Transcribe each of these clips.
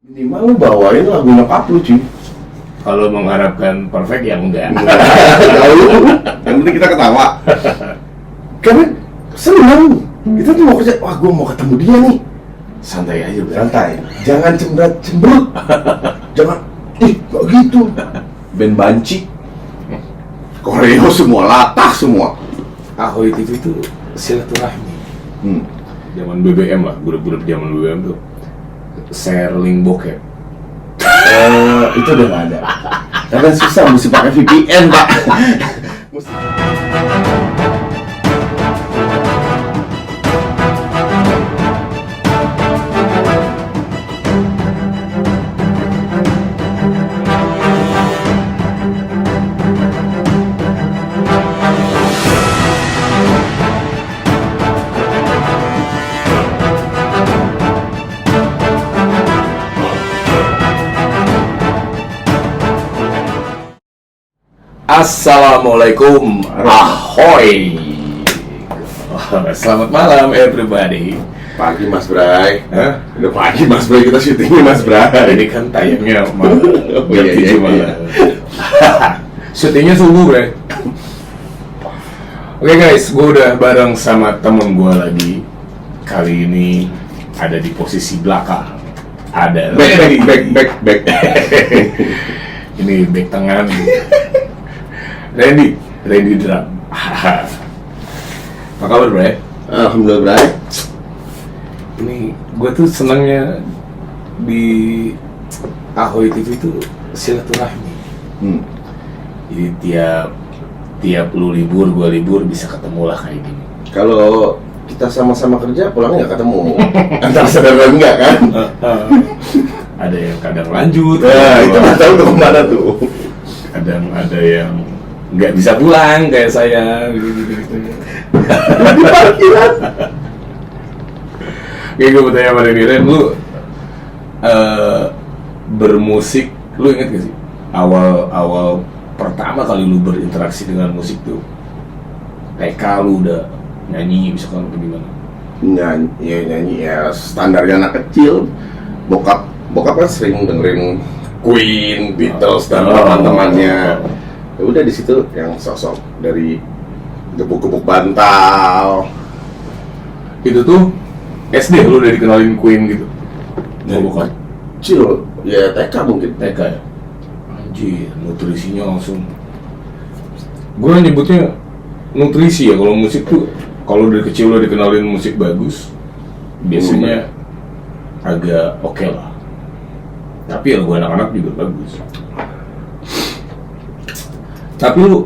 Minimal lu bawain lagu nyokap lu, cuy. Kalau mengharapkan perfect ya enggak. Tahu, yang penting kita ketawa. Karena senang. Kita tuh mau kerja, wah gue mau ketemu dia nih. Santai aja, bro. Santai. Jangan cemberut. Jangan, gak gitu. Band banci. Koreo semua, latah semua. Ahoy TV itu silaturahmi. Zaman BBM lah, grup-grup zaman BBM tuh share link bokep. Itu udah gak ada. Karena susah, mesti pakai VPN, Pak. Assalamualaikum, ahoy. Selamat malam everybody. Pagi Mas Bray. Hah? Udah pagi Mas Bray, kita syutingnya Mas Bray. Ini kan tayangnya malam. Oh, iya. Syutingnya subuh, Bray. Oke guys, gue udah bareng sama temen gue lagi. Kali ini ada di posisi belakang. Ada Back. Ini back tengah nih. Randy drum. Apa kabar, Bray? Alhamdulillah Bray. Ini gue tuh senangnya di Ahoy TV itu silaturahmi. Jadi tiap lu libur, gue libur, bisa ketemu lah kayak gini. Kalau kita sama-sama kerja, pulangnya nggak ketemu. Antara sadar dan enggak kan? Ada yang kadang lanjut, Itu nggak tahu tuh kemana tuh. kadang ada yang nggak bisa pulang kayak saya gitu. Di parkiran. Kayak gue bertanya sama Ren, lu bermusik, lu inget gak sih awal pertama kali lu berinteraksi dengan musik tuh TK lu udah nyanyi misalkan atau gimana? Nyanyi ya standarnya anak kecil. Bokap kan sering dengerin Queen, Beatles dan teman-temannya. Ya udah di situ yang sosok dari gebuk-gebuk bantal. Itu tuh SD lu udah dikenalin Queen gitu? Dari Bukan? kecil, ya TK mungkin. TK ya? Anjir, nutrisinya langsung. Gue nyebutnya nutrisi ya, kalau musik tuh kalau dari kecil udah dikenalin musik bagus, biasanya agak oke lah. Tapi ya gue anak-anak juga bagus. Tapi lu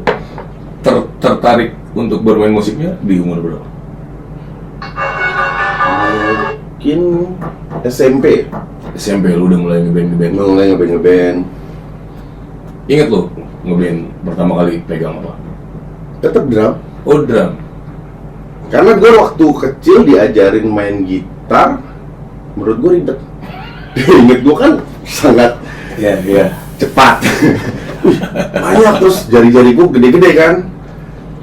tertarik untuk bermain musiknya di umur berapa? Mungkin SMP. SMP lu udah mulai ngeband. Mulai ngeband. Ingat lu ngeband pertama kali pegang apa? Tetap drum. Oh, drum. Karena gue waktu kecil diajarin main gitar, menurut gue ribet. Ingat gue kan sangat Iya. cepat. Banyak, terus jari-jari gue gede-gede kan.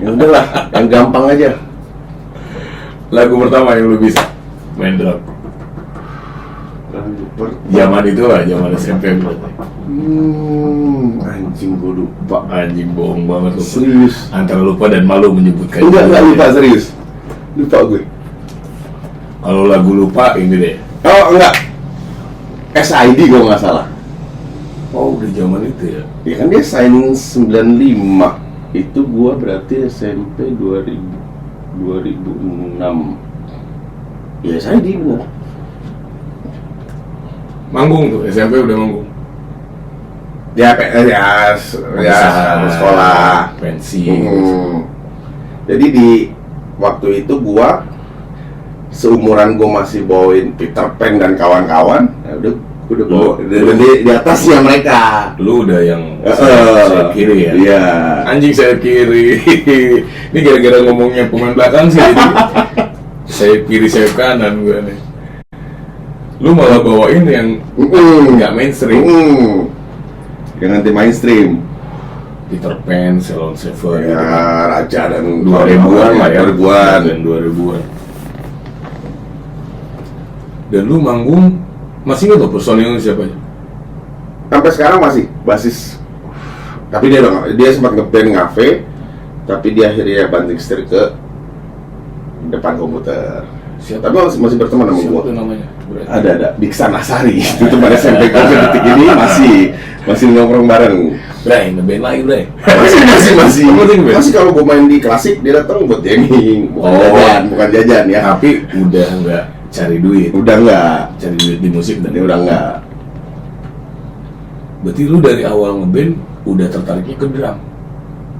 Ya udahlah, yang gampang aja. Lagu pertama yang lu bisa main drum? Zaman itu lah, zaman SMP berarti. Anjing gue lupa. Anjing, bohong banget lu. Serius. Antara lupa dan malu menyebutkan. Enggak lupa, serius. Lupa gue. Kalau lagu lupa ini deh. Oh enggak, SID gue nggak salah. Oh, udah zaman itu ya. Ya kan dia sign 95. Itu gua berarti SMP 2006. Ya SID benar. Manggung tuh, SMP udah manggung. Ya sekolah. Pensi. Jadi di waktu itu gua seumuran gua masih bawain Peter Pan dan kawan-kawan. Ya udah bawa di atasnya mereka. Lu udah yang sayap kiri ya? Iya. Anjing sayap kiri. Ini gara-gara ngomongnya pemain belakang sih. Sayap kiri, sayap kanan gue nih. Lu malah bawain yang nggak mainstream. Yang anti mainstream. Peter Pan, Ceylon Seven, Ya, Raja dan 2000-an lah ya. 2000-an. Dan 2000-an. Dan lu manggung Masih nggak tuh personilnya siapa aja? Sampai sekarang masih basis. Tapi dia sempat ngeband ngafe, tapi dia akhirnya banting setir ke depan komputer. Siapa? Tapi masih berteman sama Siapa gua. tuh namanya? Berarti. Ada Diksan Asari. Itu teman SMP gua detik ini masih nongkrong bareng. Bray, ngeband lagi Bray. Masih kalau gua main di klasik dia datang buat jamming, bukan jajan ya. Tapi udah nggak cari duit. Udah enggak, Cari duit di musik dan dia udah enggak. Berarti lu dari awal ngeband udah tertariknya ke drum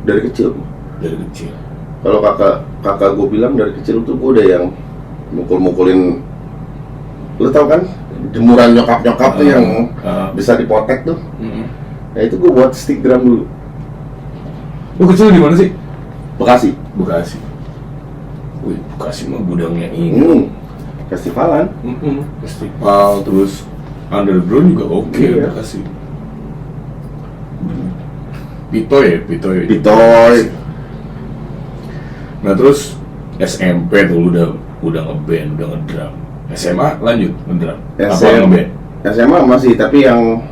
Dari kecil. dari kecil. Kalau kakak gue bilang dari kecil tuh gue udah yang mukul-mukulin, lu tau kan jemuran nyokap tuh yang bisa dipotek tuh. Nah itu gue buat stick drum dulu. Lu kecil di mana sih? Bekasi. Bekasi. Wih, Bekasi mah gudangnya ini. Festivalan. Festival terus underground juga oke. Iya. Bekasi. Pitoy. Nah terus SMP tuh lu udah ngeband, udah ngedrum. SMA lanjut ngedrum. Apa ngeband? SMA masih, tapi yang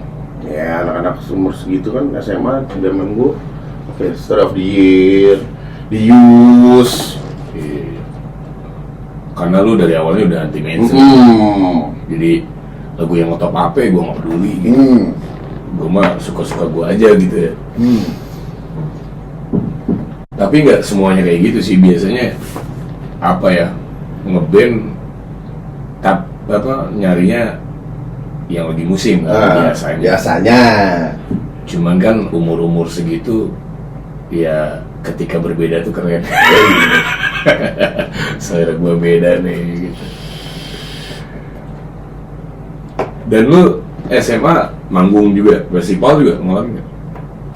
ya anak-anak umur segitu kan SMA zaman gue Story of the Year, The Use. Iya. Karena lu dari awalnya udah anti mainstream. Jadi lagu yang ngetop apa gue nggak peduli gitu. Gue mah suka-suka gue aja gitu ya. Tapi nggak semuanya kayak gitu sih, biasanya apa ya, ngeband nyarinya yang lagi musim kan, biasanya. Cuman kan umur segitu ya, ketika berbeda tuh keren. Selera gue beda nih gitu. Dan lu SMA manggung juga, festival juga ngalamin nggak?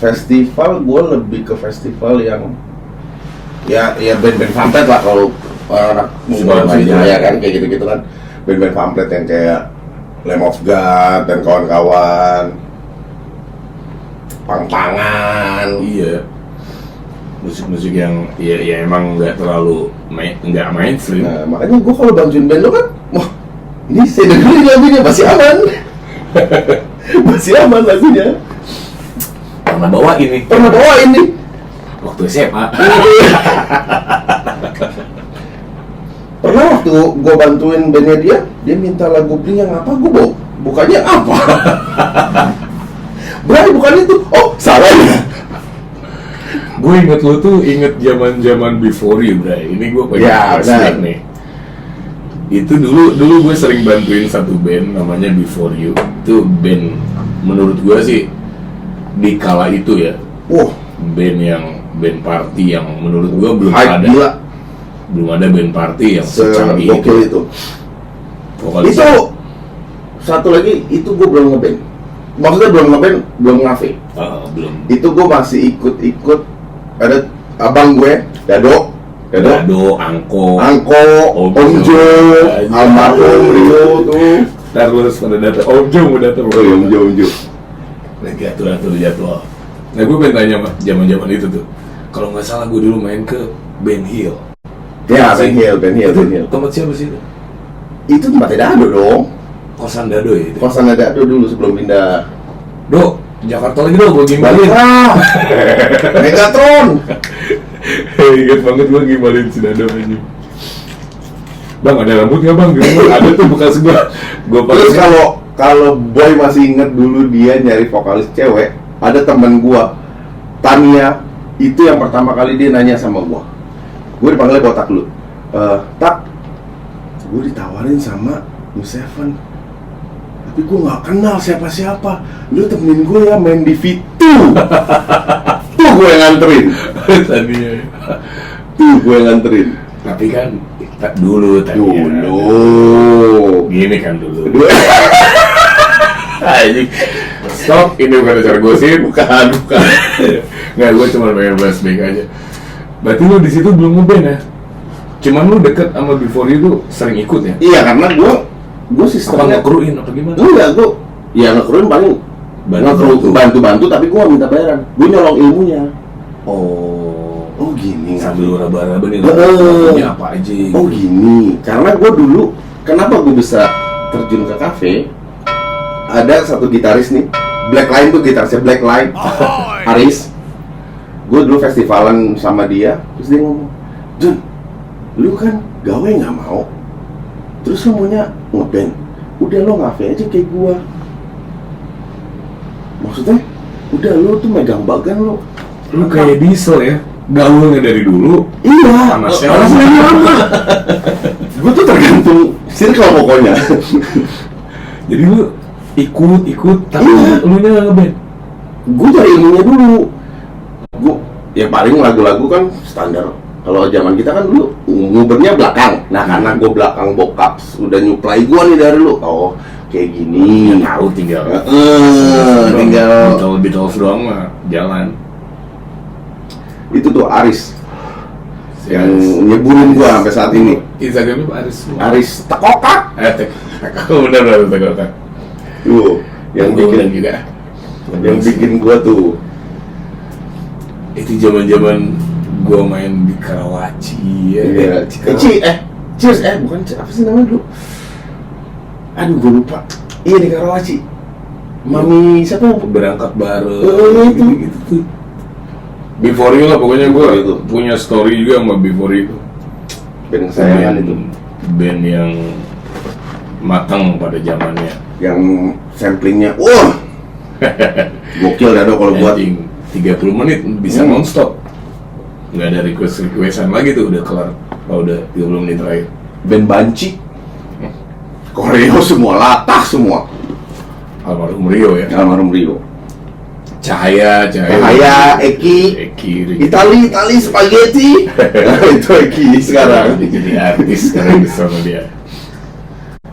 Festival gue lebih ke festival yang ya band-band pamflet lah, kalau anak muda ya kan kayak gitu kan, band-band pamflet yang kayak Lamb of God dan kawan-kawan, Pangpangan. Iya, musik-musik yang ya emang nggak terlalu nggak mainstream. Nah, makanya gue kalau bantuin band lo kan, wah ini saya dengerin lagunya masih aman. Masih aman lagunya. Pernah bawa ini waktu SMA. Pernah waktu gue bantuin bandnya dia minta lagu Blink yang apa, gue bawa bukannya apa. Bray bukan itu, oh salah ya. Gue inget lu tuh, zaman Before You, Bray. Ini gue pengen flashback nih. Itu dulu gue sering bantuin satu band namanya Before You. Itu band menurut gue sih di kala itu ya, band party yang menurut gue belum ada band party yang secanggih itu. Itu satu lagi, itu gue belum ngeband. Maksudnya belum ngafe. Belum. Itu gue masih ikut. Ada abang gue, Dado, Angko, Om Jo, almarhum Rio tuh. Terus pada datang, Om Jo udah datang. Om Jo. Lagi atur jadwal. Nah gue pengen tanya mah, zaman itu tuh, kalau nggak salah gue dulu main ke Ben Hill. Ya, Ben Hill. Tempat siapa sih itu? Itu tempatnya Dado dong. Kosan Dado ya itu? Kosan Dado dulu sebelum pindah. Jakarta lagi gue gimbalin. Megatron. Ingat banget gue gimbalin si Dado aja. Bang, ada rambut nggak bang? Ada tuh bekas gue. Terus kalau Boy masih inget dulu dia nyari vokalis cewek, ada temen gua, Tania, itu yang pertama kali dia nanya sama gua. Gue dipanggilnya botak dulu. Tak, gue ditawarin sama New7, tapi gue nggak kenal siapa-siapa. Lu temenin gue ya main di V2. Tuh gue yang nganterin. Tania. Tuh gue yang nganterin. Tapi kan dulu. Gini kan dulu. Stop, ini bukan acara gosip, bukan. Nggak, gue cuma pengen flashback aja. Berarti lu di situ belum ngeband ya? Cuman lu deket sama Before You tuh sering ikut ya? Iya, karena gue sistemnya apa ngekruin apa gimana? Enggak, gue ngekruin paling bantu-bantu, tapi gue gak minta bayaran. Gue nyolong ilmunya. Oh gini. Sambil raba-raba nih, lagunya apa aja? Oh gini, karena gue dulu, kenapa gue bisa terjun ke kafe? ada satu gitaris nih, Blackline tuh gitarisnya Blackline, Aris. Gue dulu festivalan sama dia, terus dia ngomong, Jun, lu kan gawe nggak mau, terus lu maunya ngeband, udah lo ngafe aja kayak gue. Maksudnya, udah lu tuh megang bagan lo. Lu kayak Diesel ya, gaulnya dari dulu. Iya, panasnya lama. Gue tuh tergantung circle pokoknya. Jadi lu ikut tapi Iya. lu nya nggak ngeband. Gue cari ilmunya dulu. Gue ya paling lagu-lagu kan standar. Kalau zaman kita kan dulu ngubernya belakang. Nah karena gue belakang bokap udah nyuplai gue nih dari lu. Oh kayak gini. Tahu tinggal Tinggal Beatles doang mah jalan. itu tuh Aris yang nyeburin gue sampai saat ini. Instagramnya Pak Aris Tekokak. Bener Tekokak. Tuh yang bikin juga. yang bikin gue tuh. Itu zaman gua main di Karawaci ya. Iya. Cheers bukan apa sih namanya dulu? Aduh gue lupa. Iya di Karawaci. Mami siapa? Berangkat bareng. Itu. Gitu tuh. Before You lah pokoknya gua Before You tuh. punya story juga sama Before You itu. Band kesayangan itu. Band yang matang pada zamannya. Yang samplingnya, wah, gokil Dado kalau buat. Anjing, 30 menit bisa nonstop. Nggak ada requestan lagi tuh udah kelar. Oh, udah 30 menit terakhir. Band Banci, koreo semua, latah semua. Almarhum Rio ya. Almarhum Rio. Cahaya, Eki, Ricky. Itali, spaghetti. Nah, itu Eki sekarang. Dia jadi artis sekarang sama dia.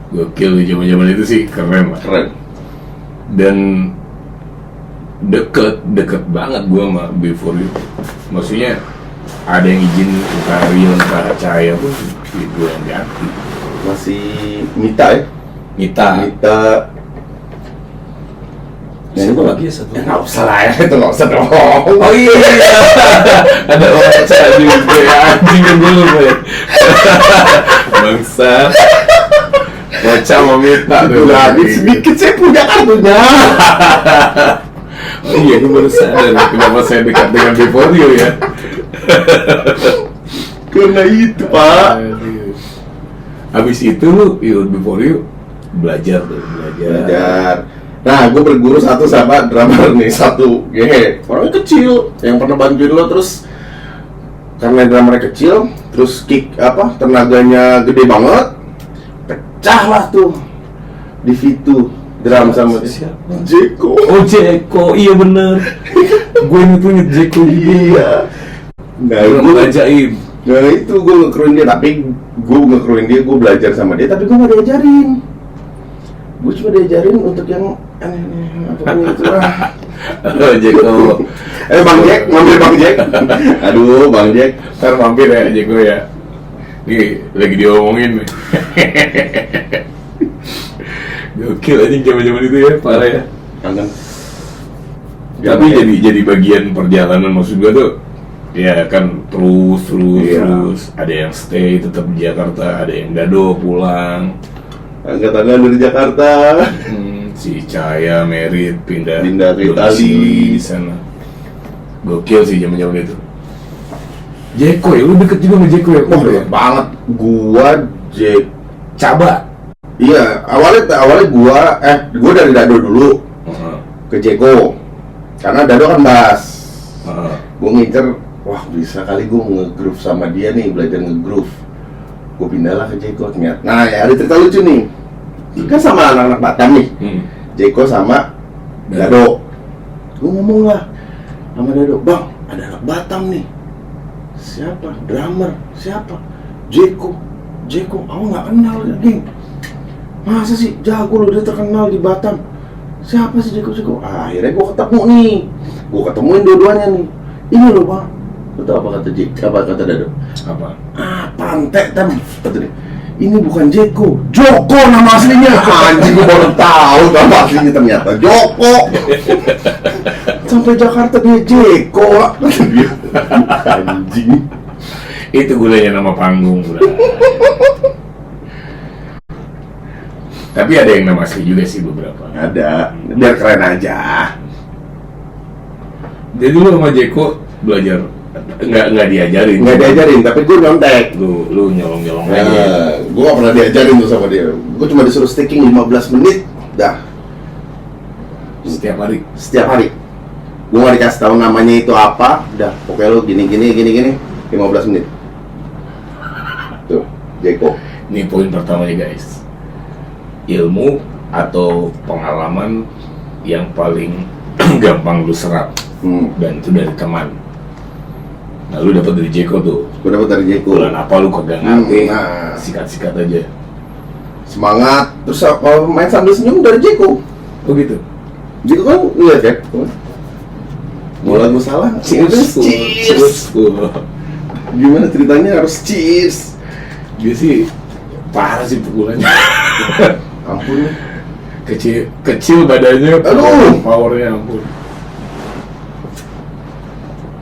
Gokil di zaman itu sih, keren lah. Keren. Dan deket banget gua sama Before You. Maksudnya ada yang izin entah Rio entah Cahaya pun gue yang diaktif. Masih Mita ya? Mita. Itu lagi ya satu. Ya nggak usah lah ya, itu nggak usah dong. Oh iya, ada orang juga ya, anjing yang gue lupa ya. Bangsa. Baca mau minta tuh. Lagi sedikit saya punya kartunya. Oh iya, gue baru sadar kenapa saya dekat dengan Before You ya. Karena itu Pak. Habis itu lu ikut Before You belajar. Nah, gue berguru satu sama drummer nih, satu orangnya kecil yang pernah bantuin lo, terus karena drummernya kecil, terus tenaganya gede banget, pecah lah tuh di V2 drum sama Siapa? Jeko. Oh Jeko, iya bener. Gue inget Jeko juga. Iya. Nah, Gue ngajaib. Nah itu gue ngekruin dia, gue belajar sama dia, tapi gue gak diajarin. Gue cuma diajarin untuk yang aneh-aneh, apapun itu lah. Oh Jeko. Bang Jack, mampir Bang Jack. Aduh Bang Jack. Ntar mampir ya Jeko ya. Nih lagi diomongin nih. Gokil aja zaman itu ya, parah ya. Kangen. Tapi jadi bagian perjalanan maksud gua tuh. Ya kan terus ada yang stay tetap di Jakarta, ada yang dado pulang. Angkatannya dari Jakarta. Si Cahaya merit pindah ke Itali di sana. Gokil sih zaman itu. Jeko ya, lu deket juga sama Jeko ya? Banget. Gua Jack Caba. Iya, awalnya gua dari Dado dulu ke Jeko. Karena Dado kan bass. Gua ngincer, wah bisa kali gua nge-groove sama dia nih, belajar nge-groove. Gua pindah lah ke Jeko ternyata. Nah, ya ada cerita lucu nih. Kan sama anak-anak Batam nih. Jeko sama Dado. Gua ngomong lah sama Dado, "Bang, ada anak Batam nih." Siapa? Drummer. Siapa? Jeko, aku nggak kenal geng. Masa sih jago lo, dia terkenal di Batam. Siapa sih Jeko? Akhirnya gue ketemu nih. Gue ketemuin dua-duanya nih. Ini loh Bang. Lo tau apa kata Jeko? Apa kata Dado? Apa? Pantek tam. Kata dia, ini bukan Jeko, Joko nama aslinya. Anjing, gue baru tahu nama aslinya ternyata Joko. Sampai Jakarta dia Jeko. Kata dia. Anjing. Itu gunanya nama panggung. Tapi ada yang nama asli juga sih beberapa. Ada, biar keren aja. Jadi lu sama Jeko belajar nggak diajarin? Nggak diajarin, tapi gue nyontek. Lu nyolong aja. Gue gak pernah diajarin tuh sama dia. Gue cuma disuruh sticking 15 menit, dah. Setiap hari. Setiap hari. Gue gak dikasih tahu namanya itu apa, dah. Pokoknya lu gini, 15 menit. Tuh, Jeko. Ini poin pertamanya guys. Ilmu atau pengalaman yang paling gampang lu serap, dan itu dari teman. Nah, lu dapat dari Jeko tuh. Gue dapat dari Jeko. Bulan apa lu kagak ngerti? Nah. Sikat-sikat aja. Semangat. Terus kalau main sambil senyum dari Jeko. Oh gitu. Jeko kan lihat ya. Mau lagu salah? Cheers. Gimana ceritanya harus cheers? Dia sih parah sih pukulannya. Ampun. Kecil badannya, Aduh. powernya ampun.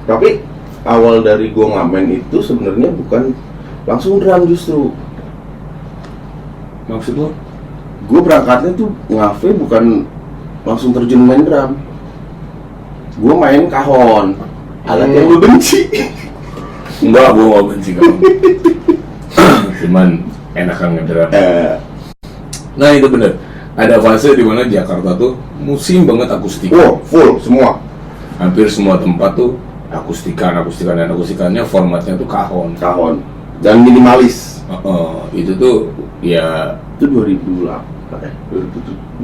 Tapi awal dari gua ngamen itu sebenarnya bukan langsung drum justru. Maksud lo? Gue berangkatnya tuh ngafe bukan langsung terjun main drum. Gue main kahon, alat yang gue benci. Enggak, gue gak benci kamu. Cuman enakan ngedrum. Nah itu bener. Ada fase di mana Jakarta tuh musim banget akustik. Oh, full semua. Hampir semua tempat tuh akustikannya formatnya tuh kahon. Kahon dan minimalis. Itu tuh ya Itu 2008 ya?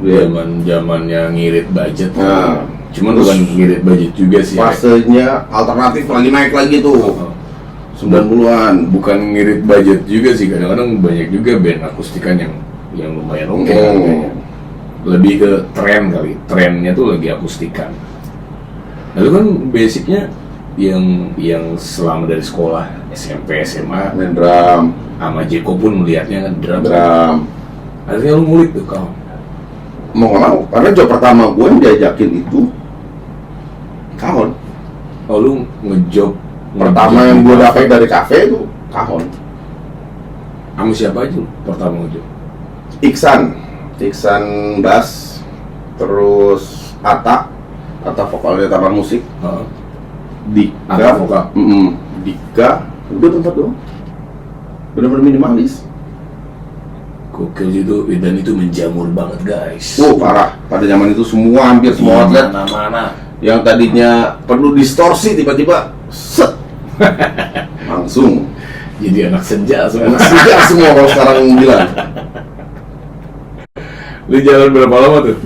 2007. zamannya ngirit budget. Nah, Cuman terus bukan ngirit budget juga sih. Fasenya alternatif lagi naik lagi tuh. 90-an. Bukan ngirit budget juga sih, kadang-kadang banyak juga band akustikan yang lumayan oke harganya. Lebih ke tren kali, trennya tuh lagi akustikan. Lalu kan basicnya yang selama dari sekolah SMP SMA Main drum. sama Jeko pun melihatnya kan drum. Akhirnya lu ngulik tuh kawan. Mau nggak mau, karena job pertama gue yang diajakin itu kahon. Oh lu ngejob Pertama yang gue dapat dari kafe itu kahon. sama siapa aja lu pertama ngejob? Iksan bass, terus Ata vokalnya Taman Musik, Dika Ata vokal. Dika, udah tempat doang. Bener-bener minimalis. Gokil itu, dan itu menjamur banget guys. Parah. Pada zaman itu hampir semua atlet Mana-mana. yang tadinya perlu distorsi tiba-tiba set langsung Jadi anak senja semua. sudah semua kalau sekarang bilang. Lu jalan berapa lama tuh?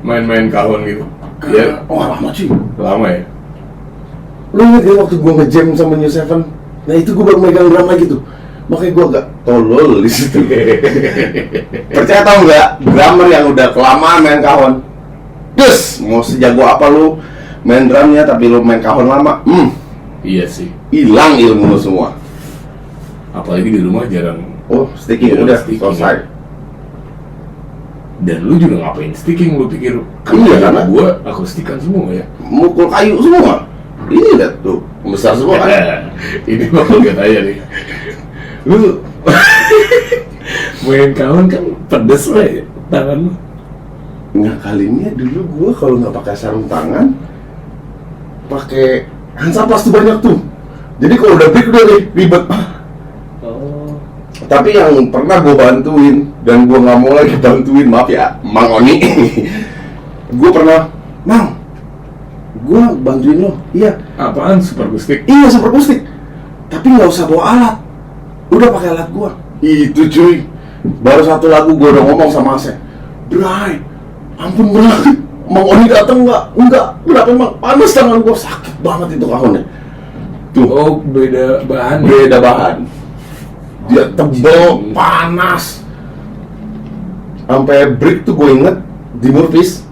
Main-main kahon gitu? Ya, Lama cuy. lama ya? Lu inget ya waktu gua nge-jam sama New Seven? Nah itu gua baru megang drum lagi tuh. Makanya gua agak tolol di situ. Percaya tau nggak? Drummer yang udah kelamaan main kahon. Terus mau sejago apa lu main drumnya tapi lu main kahon lama, Iya sih. hilang ilmu lu semua. Apalagi di rumah jarang. Sticking Jarang udah sticking, selesai. ya. Dan lu juga ngapain sticking? Lu pikir Iya, karena gua akustikan semua ya? Mukul kayu semua. Ini lihat tuh, besar semua kan? Ini bakal gak tanya nih. Lu main kahon kan pedes lah ya tangan lu. Ngakalinnya dulu gua kalau nggak pakai sarung tangan, pakai hansaplast tuh banyak tuh. Jadi kalau udah break udah ribet. Tapi yang pernah gue bantuin dan gue nggak mau lagi bantuin, maaf ya, Mang Oni. Gue pernah, Mang, gue bantuin lo. Iya. Apaan super akustik? Iya super akustik. Tapi nggak usah bawa alat. Udah pakai alat gue. Itu cuy. Baru satu lagu gue udah ngomong sama Asep. Bray, ampun berat. Mang Oni dateng nggak? Enggak. Kenapa emang panas tangan gue, sakit banget itu kahonnya. Tuh. Oh beda bahan. Beda bahan. Dia tebel, panas. Sampai break tuh gue inget di Murpis.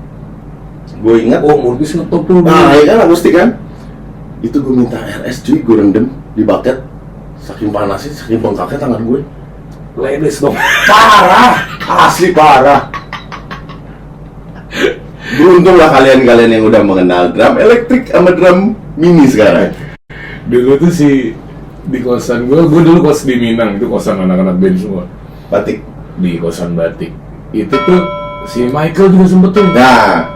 Gue inget. Oh Murpis ngetop tuh. Nah ya kan akustik kan. Itu gue minta RS cuy, gue rendem di bucket. Saking panasnya, saking bengkaknya tangan gue. Ledes dong. Parah, asli parah. Beruntunglah kalian-kalian yang udah mengenal drum elektrik sama drum mini sekarang. Dulu tuh di kosan gue dulu kos di Minang, itu kosan anak-anak band semua. Batik. Di kosan batik. itu tuh si Michael juga sempet tuh Nah,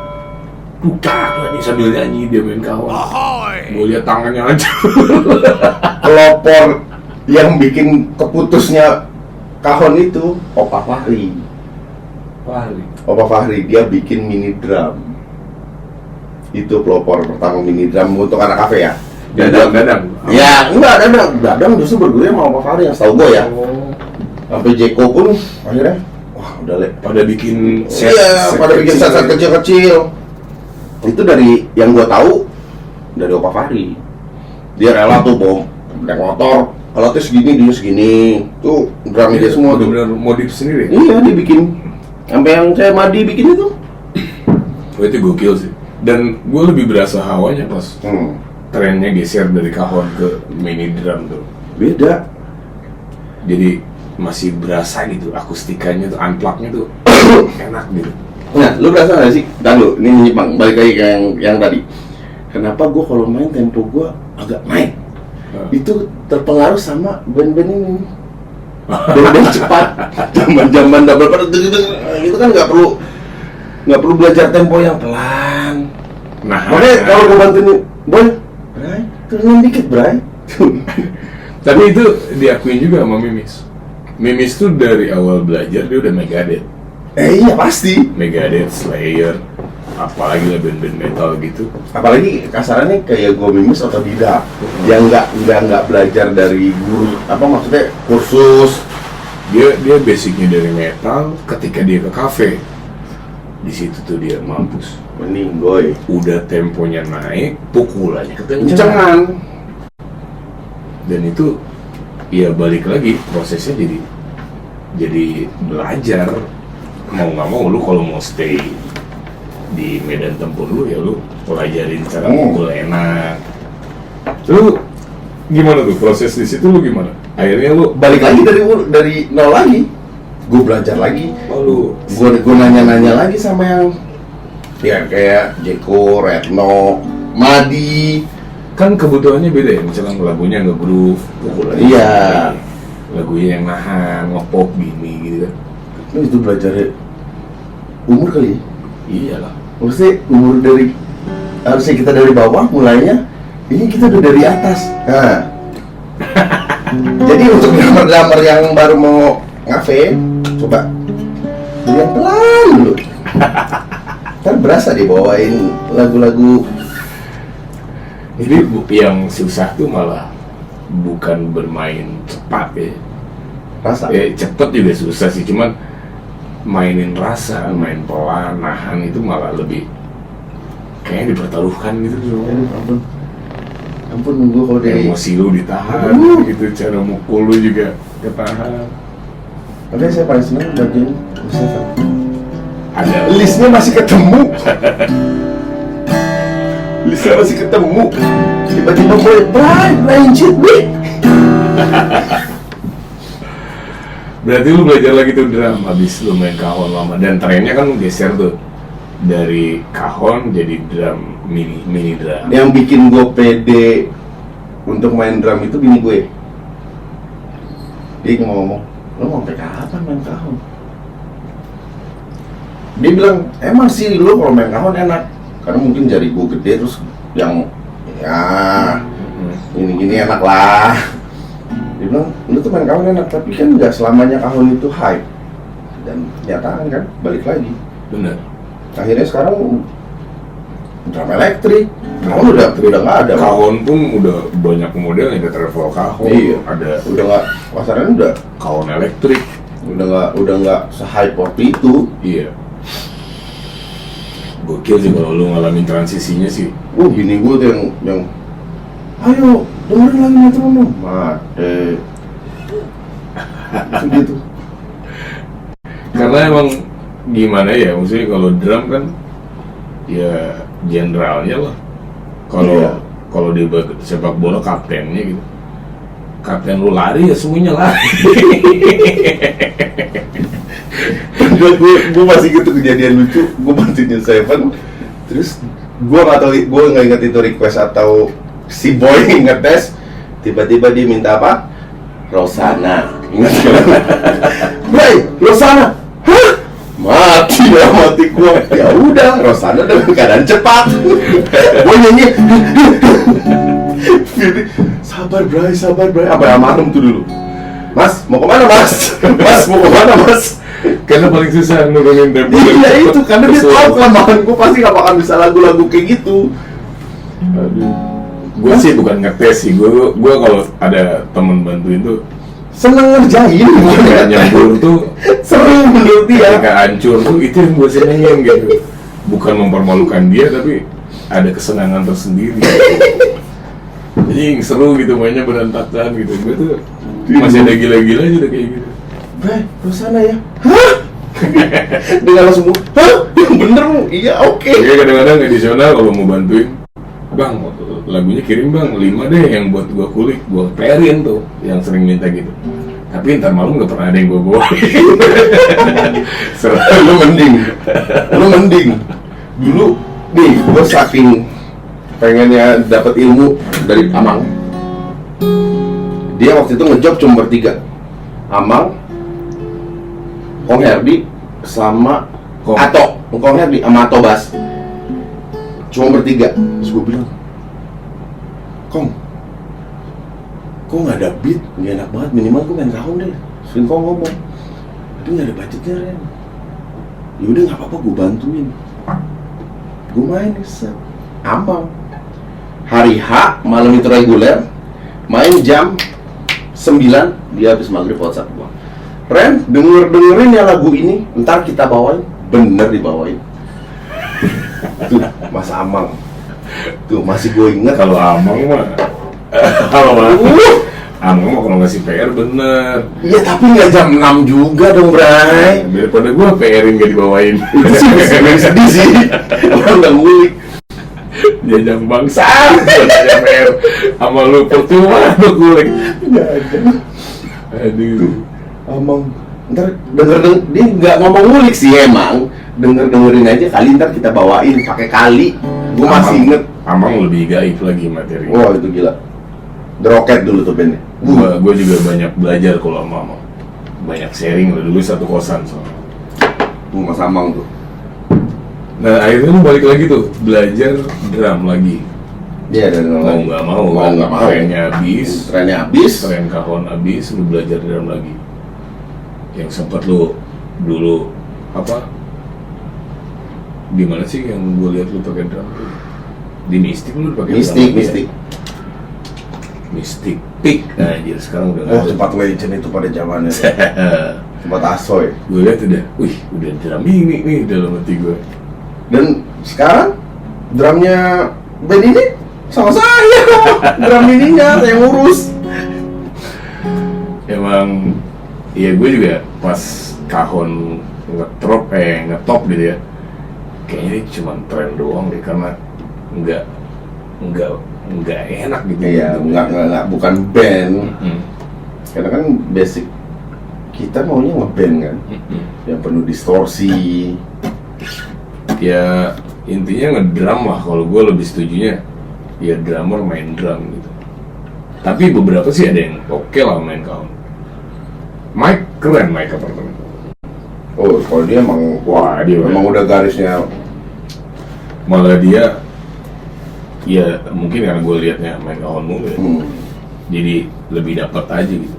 buka lagi sambil nyanyi dia main kahon. Gue lihat tangannya aja. pelopor yang bikin keputusnya kahon itu Opa Fahri. Opa Fahri dia bikin mini drum. Itu pelopor pertama mini drum untuk anak kafe ya. Dadang. Ya, enggak Dadang justru berguna sama Opa Fahri yang setahu gue ya. Oh. Sampai Jeko pun akhirnya wah udah Pada bikin pada bikin set kecil-kecil. Itu dari yang gue tahu dari Opa Fahri. Dia rela tuh bawa naik motor, alatnya segini dia segini. Tuh drum dia semua tuh. benar modif sendiri. Iya, dia bikin. Sampai yang saya Madi bikin itu. Oh, itu gokil sih. Dan gue lebih berasa hawanya pas trennya geser dari kahon ke mini drum tuh. Beda. Jadi masih berasa gitu akustikannya tuh, unplug-nya tuh enak gitu. Nah, lu berasa nggak sih? Dan lu, ini menyimpang, balik lagi ke yang tadi. Kenapa gue kalau main tempo gue agak naik? Itu terpengaruh sama band-band ini. Band-band cepat, zaman-zaman double part itu kan nggak perlu belajar tempo yang pelan. Nah, Makanya kalau gue bantuin, Boy, Bray, turunin dikit, Bray. tapi itu diakuin juga sama Mimis. Mimis tuh dari awal belajar dia udah Megadeth. Iya pasti. Megadeth, Slayer, apalagi lah band-band metal gitu. Apalagi kasarannya kayak gue Mimis otodidak, yang nggak belajar dari guru, apa maksudnya kursus. Dia basicnya dari metal. Ketika dia ke kafe, di situ tuh dia mampus. Mending boy. Udah temponya naik, pukulannya kekencangan. Kencengan. Dan itu ya balik lagi prosesnya jadi belajar. Mau nggak mau lu kalau mau stay di medan tempur lu ya lu pelajarin cara pukul enak. Lu gimana tuh proses di situ, lu gimana? Akhirnya lu Balik lagi dari nol lagi. Gue belajar lagi. lu Gue nanya lagi sama yang ya kayak Jeko, Retno, Madi. kan kebutuhannya beda ya, misalkan lagunya nggak groove, pukulannya Iya. gini. Lagunya yang nahan, ngepop gini gitu kan. Lu itu belajar umur kali ya? Iyalah. Maksudnya umur dari harusnya kita dari bawah mulainya, ini kita udah dari atas. Nah, jadi untuk drummer yang baru mau ngafe, coba yang pelan dulu. Kan berasa dibawain lagu-lagu. Jadi yang susah tuh malah bukan bermain cepat ya. Rasa. Cepet juga susah sih, cuman mainin rasa, main pelan, nahan itu malah lebih kayaknya dipertaruhkan gitu loh. Ampun gue kalau dari Emosi lu ditahan gitu, cara mukul lu juga ketahan. makanya saya paling senang bagian Seven. Ada Listnya masih ketemu. Listnya masih ketemu. Tiba-tiba boy, Brian shit beat. berarti lu belajar lagi tuh drum habis lu main kahon lama, dan trennya kan geser tuh dari kahon jadi drum, mini drum. Yang bikin gue pede untuk main drum itu bini gue. Dia ngomong, lo mau sampai kapan main kahon? Dia bilang, emang sih lo kalau main kahon enak, karena mungkin jari gue gede terus yang ya gini enak lah. Dia bilang, lu tuh main kahon enak, tapi kan nggak selamanya kahon itu hype. Dan kenyataan kan, balik lagi. Bener. Akhirnya sekarang drum elektrik, kahon udah nggak ada. Kahon pun udah banyak modelnya, ada travel kahon, Iya. ada Udah nggak, pasarannya udah kahon elektrik. nggak se-hype waktu itu. Iya. Gokil sih kalau lu ngalamin transisinya sih. Bini gue tuh yang ayo dengerin lagi metronom. Mate. Gitu. Karena emang gimana ya, maksudnya kalau drum kan ya generalnya lah. Kalau Iya. kalau di sepak bola kaptennya gitu. Kapten lu lari ya semuanya lari. gue masih gitu kejadian lucu. Gue bantuin Seven, terus gue nggak inget itu request atau si boy ngetes, tiba-tiba dia minta apa? Rosana. Ingat kan? Bray, Rosana. Hah? dalam hati gua. Ya udah, Rosana dengan keadaan cepat. Gua nyanyi. Firly, sabar Bray. Sampai almarhum tuh dulu. Mas, mau kemana Mas? Mas, mau kemana Mas? Karena paling susah nurunin tempo. Iya itu, karena dia tahu kelemahan gue pasti gak bakal bisa lagu-lagu kayak gitu. Aduh. Gue sih bukan ngetes sih, gue kalau ada temen bantuin tuh Seneng ngerjain, ketika nyambur tuh seru menurut dia. ketika hancur tuh itu yang gue senengin gitu. Bukan mempermalukan dia tapi ada kesenangan tersendiri gitu. Jadi seru gitu mainnya berantakan gitu. Gue tuh masih ada gila-gila aja udah kayak gitu. Bray, Rosana ya? Hah? Dengan langsung, hah? Bener lu? Iya oke. Kayak kadang-kadang edisional kalau mau bantuin, bang lagunya kirim bang 5 deh yang buat gua kulik, gua perin tuh yang sering minta gitu. Tapi ntar malam nggak pernah ada yang gua bawain. Lu mending. Dulu nih, gue saking pengennya dapat ilmu dari Amang. Dia waktu itu ngejob cuma bertiga. Amang, Kong Herdi, sama Kong. Kong Herdi sama Ato Bas. Cuma bertiga. Terus gue bilang, Kong, kok nggak ada beat? Nggak enak banget, minimal gue main kahon deh. Terus Kong ngomong, tapi nggak ada budgetnya Ren. Yaudah nggak apa-apa, gue bantuin. Gue main set Amang. Hari H, malam itu reguler, main jam 9, dia habis maghrib WhatsApp gua. Ren, dengerin ya lagu ini, ntar kita bawain. Bener dibawain. Tuh, Mas Amang. Tuh, masih gue inget. Kalau Amang mah Amang mah kalau ngasih PR bener. Iya, tapi nggak jam 6 juga dong, Bray. Daripada gua PR-in gak dibawain. Itu sih lebih sedih sih. Orang nggak ngulik. Jajang bangsa, tanya PR sama lu percuma lu kulik. Aduh. Amang, ntar dia nggak ngomong ngulik sih emang. Dengerin aja kali, ntar kita bawain pakai kali. Gue masih inget. Amang lebih gaib lagi materi. Wah, itu gila. The Rocket dulu tuh bandnya. Gua juga banyak belajar kalau sama Amang. Banyak sharing lah, dulu satu kosan soalnya. Mas Amang tuh. Nah akhirnya lu balik lagi tuh, belajar drum lagi. Iya, dan Mau nggak mau, trennya habis, tren kahon habis, lu belajar drum lagi. Yang sempet lu dulu apa? Di mana sih yang gue lihat lu pakai drum tuh? Di Mystic lu pakai drum? Mystic Peak. Nah, jadi sekarang udah nggak ada. Tempat legend itu pada zamannya. Tempat Asoy. Gue lihat udah, udah drum ini nih dalam hati gue. Dan sekarang drumnya band ini sama saya. Drum ininya saya ngurus. Emang, iya gue juga pas kahon ngetop gitu ya. Kayaknya ini cuma tren doang deh, karena nggak enak gitu. Iya, nggak bukan band. Karena kan basic kita maunya ngeband kan, yang penuh distorsi. Ya intinya ngedrum lah, kalau gue lebih setujunya ya drummer main drum gitu. Tapi beberapa sih ada yang oke lah main kahon. Mike keren, Mike apartemen. Oh, kalau dia emang dia emang udah garisnya. Malah dia ya mungkin karena gue liatnya main kahon mulu ya. Jadi lebih dapat aja gitu.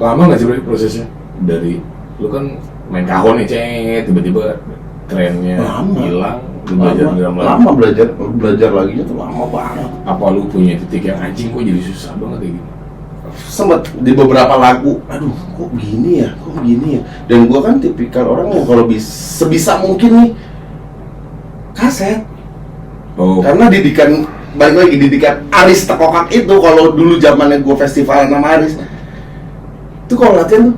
Lama nggak sih berarti prosesnya dari lu kan main kahon nih, tiba-tiba trennya hilang, lu belajar drum lagi. Lama belajar lagi tuh lama banget. Apa lu punya titik yang anjing kok jadi susah banget kayak gitu? Sempet di beberapa lagu, aduh kok gini ya. Dan gua kan tipikal orang yang kalau sebisa mungkin nih kaset. Karena balik lagi didikan Aris Tekokak itu, kalau dulu zamannya gua festivalan sama Aris itu kalau latihan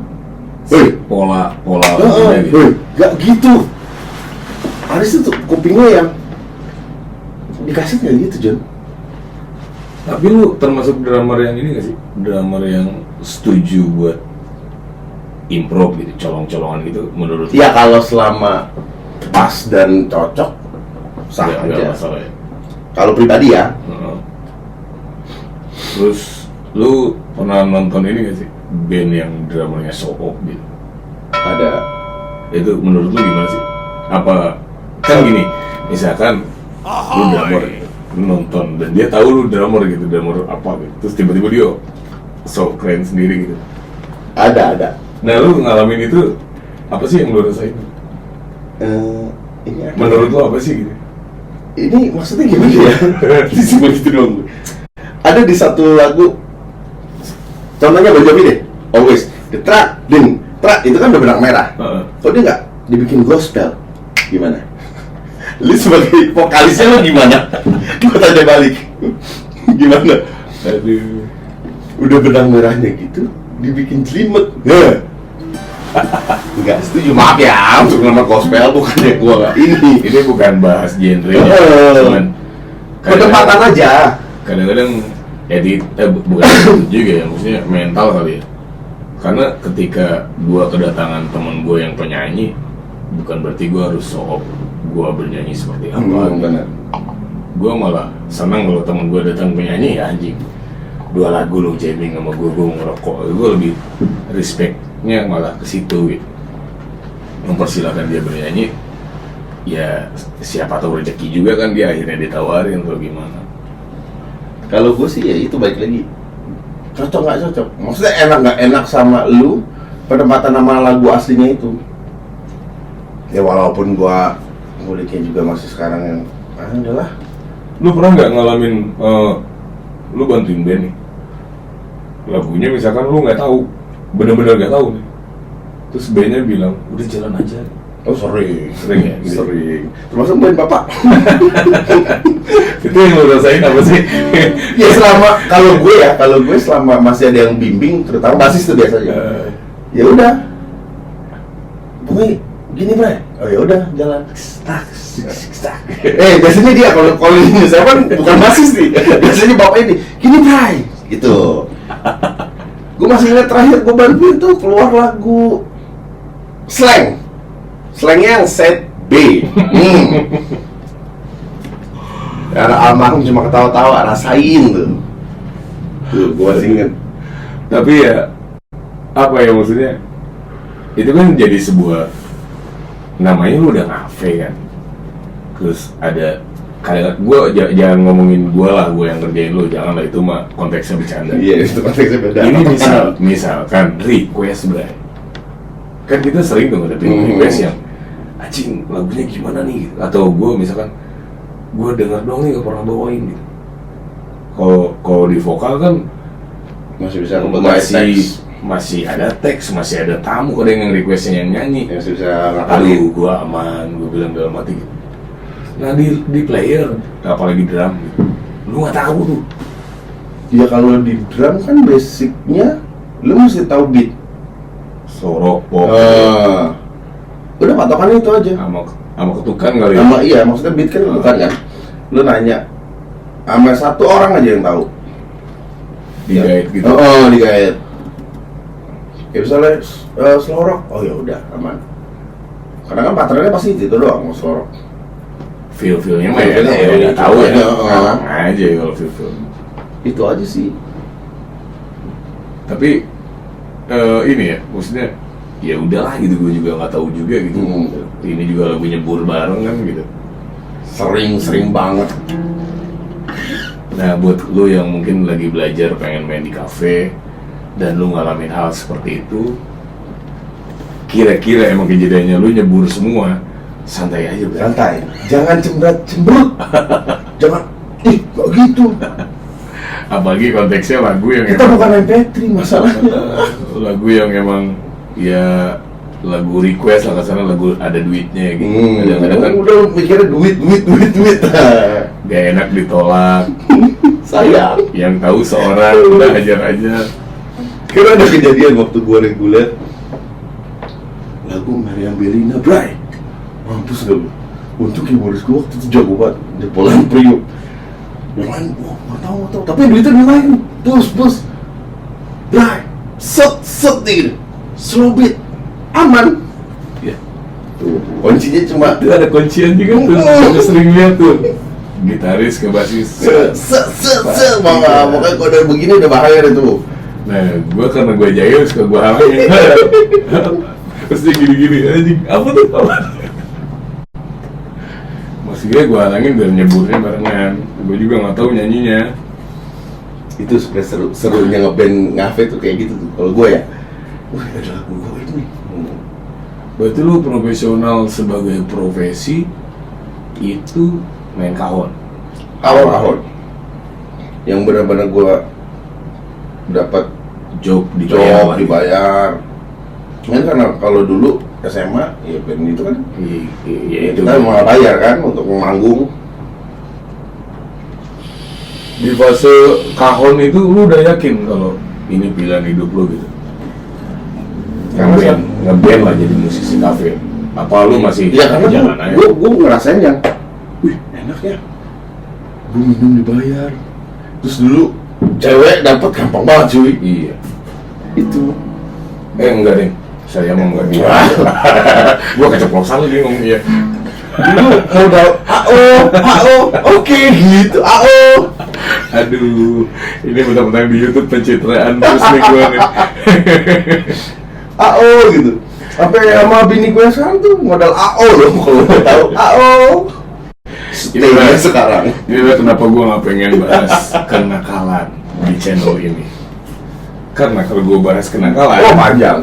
tuh pola gitu. Gak gitu. Aris itu kupingnya yang dikasih nggak gitu, John. Tapi lu termasuk drummer yang ini gak sih? Drummer yang setuju buat improv gitu, colong-colongan gitu menurut ya kalau selama pas dan cocok sah aja. Gak masalah ya? Kalau pribadi ya. Terus lu pernah nonton ini gak sih? Band yang drummernya so-op gitu? Ada Itu menurut lu gimana sih? Apa kan gini, misalkan lu drummer, lu nonton dan dia tahu lu drummer gitu, drummer apa gitu, terus tiba-tiba dia so keren sendiri gitu. Ada. Nah lu ngalamin itu apa sih yang lu rasain? Ini Menurut lu apa sih gitu? ini maksudnya gimana ya? Disebut itu dong. Ada di satu lagu, contohnya Bon Jovi deh, Always, the track, itu kan udah benang merah. Kok dia nggak dibikin gospel? Gimana? Lu sebagai vokalisnya lu gimana? Gue tanya balik. Gimana? Aduh. Udah benang merahnya gitu, dibikin jelimet. Enggak setuju, maaf ya untuk nama gospel, bukannya gua nggak Ini bukan bahas genre, cuman penempatan aja. Kadang-kadang bukan itu juga ya, maksudnya mental kali ya. Karena ketika gua kedatangan temen gua yang penyanyi, bukan berarti gua harus show off gua bernyanyi seperti apa. Benar. Gua malah senang kalau temen gua datang penyanyi, ya anjing 2 lagu lu jamming sama gua ngerokok. Gua lebih respectnya malah ke situ gitu. Mempersilahkan dia bernyanyi, ya siapa tahu rezeki juga kan, dia akhirnya ditawarin atau gimana. Kalau gue sih ya itu balik lagi, cocok nggak cocok. Maksudnya enak nggak enak sama lu penempatan nama lagu aslinya itu. Ya walaupun gua nguliknya juga masih sekarang yang udahlah. Lu pernah nggak ngalamin lu bantuin band nih, lagunya misalkan lu nggak tahu, bener-bener nggak tahu nih, terus bandnya bilang udah jalan aja. Oh sering Ya gitu. sering. Termasuk band bapak. Itu yang lu rasain apa sih? Ya kalau gue selama masih ada yang bimbing, terutama basis tuh biasanya. Ya udah, pokoknya gini Bray. Oh ya udah jalan. Biasanya dia kalau ini saya kan bukan basis nih. Biasanya bapak ini gini Bray, gitu. Gue masih ingat terakhir gue bantuin tuh keluar lagu Slangnya yang set B. Karena almarhum cuma ketawa-tawa, rasain tuh. Tuh, gue masih inget. Tapi ya, apa ya maksudnya? Itu kan jadi sebuah, namanya lu udah ngafe kan. Terus ada, kayak gue jangan ngomongin gue lah, gue yang ngerjain lu, jangan lah, itu mah konteksnya bercanda. Iya, itu konteksnya beda. Ini misalkan request Bray. Kan kita sering tuh ngadepin request yang anjing lagunya gimana nih gitu. Atau gue misalkan gue denger dong nih gak pernah bawain gitu. Kalau di vokal kan masih bisa teks, masih ada teks, masih ada tamu, kadang yang requestnya yang nyanyi. masih bisa ngakalin. Aduh, gue aman, gue bilang dalam hati gitu. Nah di player, apalagi drum gitu, lu nggak tahu tuh. Ya kalau di drum kan basicnya lu mesti tahu beat. Sorok, pop, udah patokannya itu aja. sama ketukan kali ya. Iya, maksudnya beat kan bukan kan. Lu nanya sama satu orang aja yang tahu. Digait gitu. Digait. Ya misalnya slow rock, oh ya udah aman. Karena kan patternnya pasti itu doang, mau slow rock. Feel-feelnya mah ya Feel-feelnya udah ya, tahu ya. ngalang Aja kalau feel-feel. Itu aja sih. Tapi ini ya, maksudnya ya udahlah gitu, gue juga nggak tahu juga gitu. Ini juga lagu nyebur bareng kan gitu. Sering banget. Nah buat lo yang mungkin lagi belajar pengen main di kafe dan lo ngalamin hal seperti itu, kira-kira emang kejadiannya lo nyebur semua, santai aja bro. Santai. Jangan cemberut. Jangan. Kok gitu. Apalagi konteksnya lagu yang Kita bukan MP3 masalahnya. Lagu yang emang ya lagu request lah, kesana lagu ada duitnya gitu. Kadang-kadang kan Udah mikirnya duit. gak enak ditolak. Sayang. Yang tahu seorang udah hajar aja. Kira ada kejadian waktu gua reguler lagu Meriam Bellina, Bray. Mampus gak lu? Untuk keyboardis gua waktu itu jago banget, Jepolan Priuk. Yang lain, wah gak tau. Tapi duitnya yang lain, bus. Bray, set nih, slow beat, aman. Ya. Tuh, kuncinya cuma Itu ada kuncian juga tuh. Saya sering lihat tuh. Gitaris ke basis. Pokoknya kalau udah begini udah bahaya deh tuh. Nah, karena gue jahil suka gue hamil. Pasti gini-gini anjing. Apa tuh? Apa? Maksudnya gue halangin biar nyeburnya barengan. Gue juga nggak tahu nyanyinya. Itu sebenarnya serunya ngeband ngafe tuh kayak gitu tuh. Kalau gue ya, wah ada lagu gue ini. Berarti lu profesional sebagai profesi itu main kahon. Awal-awal yang benar-benar gue dapat Job job dibayar. Kan karena kalau dulu SMA ya band itu kan Iya, itu kita malah bayar kan untuk manggung. di fase kahon itu lu udah yakin kalau ini pilihan hidup lu gitu? Karena Ngeband lah jadi musisi kafe. Apa lu masih ya karena jalan aja? gue ngerasain yang, wih enak ya, gue minum dibayar. Terus dulu cewek dapat gampang banget cuy. Iya. Itu Enggak deh, saya mau enggak dia. Gua keceplosan lagi ngomong iya. dulu modal AO, oke gitu AO. Aduh, ini benar-benar di YouTube pencitraan terus nih gua nih. AO gitu. Sampai sama bini gue sekarang tuh modal AO loh kalau mau tahu AO. Inilah sekarang. Inilah kenapa gua nggak pengen bahas kenakalan di channel ini. Karena kalau gua bahas kenakalan, Oh panjang.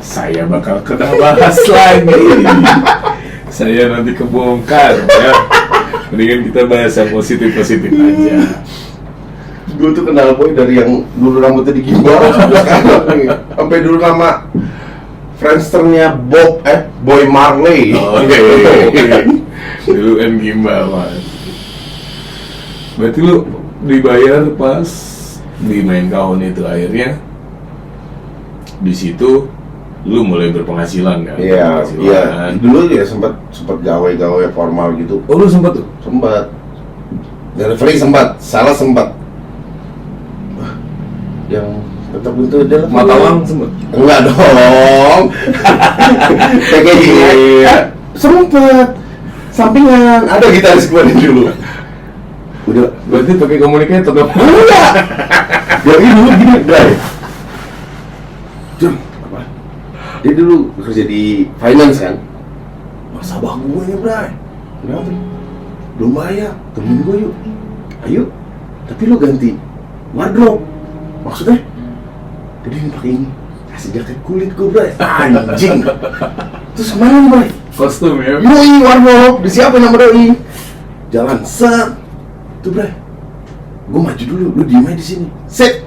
saya bakal kena bahas lagi. Saya nanti kebongkar ya. Mendingan kita bahas yang positif-positif aja. Gue tuh kenal boy dari yang dulu rambutnya digimbal sampai sekarang nih. Sampai dulu nama Friendsternya Boy Marley. Oke. Dulu kan gimbal mas. Berarti lu dibayar pas di main kahon itu akhirnya di situ lu mulai berpenghasilan kan? Iya, Penghasilan. iya. Dulu ya sempat gawe-gawe formal gitu. Oh lu sempet tuh? Sempat. Delivery sempat, salah sempat. Wah, yang tetap itu adalah Matawang sempet? Enggak dong. Kayak gini. Sempet. Sampingan ada gitaris gue nih dulu. Udah, Berarti pakai komunikator dong? enggak. Dia dulu gini, Bray. Jom, apa? Dia dulu kerja di finance kan. Nasabah gue nih, Bray. Kenapa? Belum bayar, temen gue yuk. Ayo, tapi lo ganti wardrobe. Maksudnya? Jadi ini pakai ini. Kasih jaket kulit gue, Bray. Anjing. Terus kemana nih, Bray? Kostum ya? Yoi, wardrobe. Disiapin sama doi. Jalan, set. Tuh, Bray. Gue maju dulu, lu diem aja di sini. Set.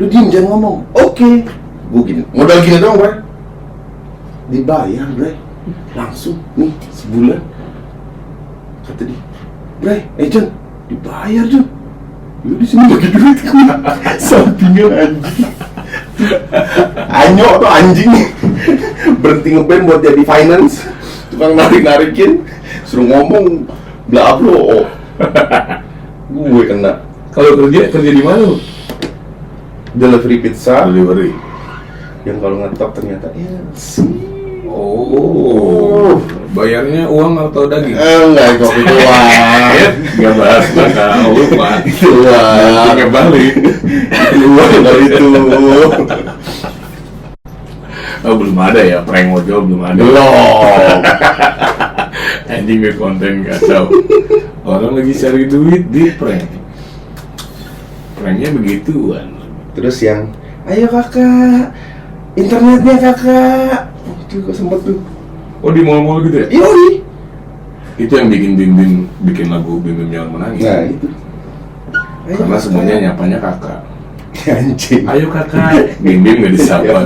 Lu diem, jangan ngomong. Oke. Gue gini, modal gini doang, Bray. Dibayar, Bray. Langsung, nih, sebulan. Kata dia, Bray, John, dibayar, John. Lu di sini bagi duit gue. Sampingan anjing. Anyo tuh anjing. Berhenti ngeband buat jadi finance. Tukang narik-narikin. Suruh ngomong, bla bla. Oh. Gue kena. Kalau kerja di mana lu? Delivery pizza. Delivery. Yang kalau ngetok ternyata sih. Oh, bayarnya uang atau daging? Enggak, itu uang. Nggak bahas bakal lupa. Itu uang. Nggak balik. Itu uang dari itu. Oh, belum ada ya, prank ojol belum ada. Belum. Anjing gue konten kacau. Orang lagi cari duit di prank. Pranknya begituan. Terus yang, ayo kakak, internetnya kakak. Itu kok sempet tuh. Oh, di mall-mall gitu ya? Yoi. Itu yang bikin Bim bikin lagu Bim jangan menangis. Nah itu. Ayo, Karena kakak. semuanya nyapanya kakak. Anjing. Ayo kakak. Bim nggak disapa.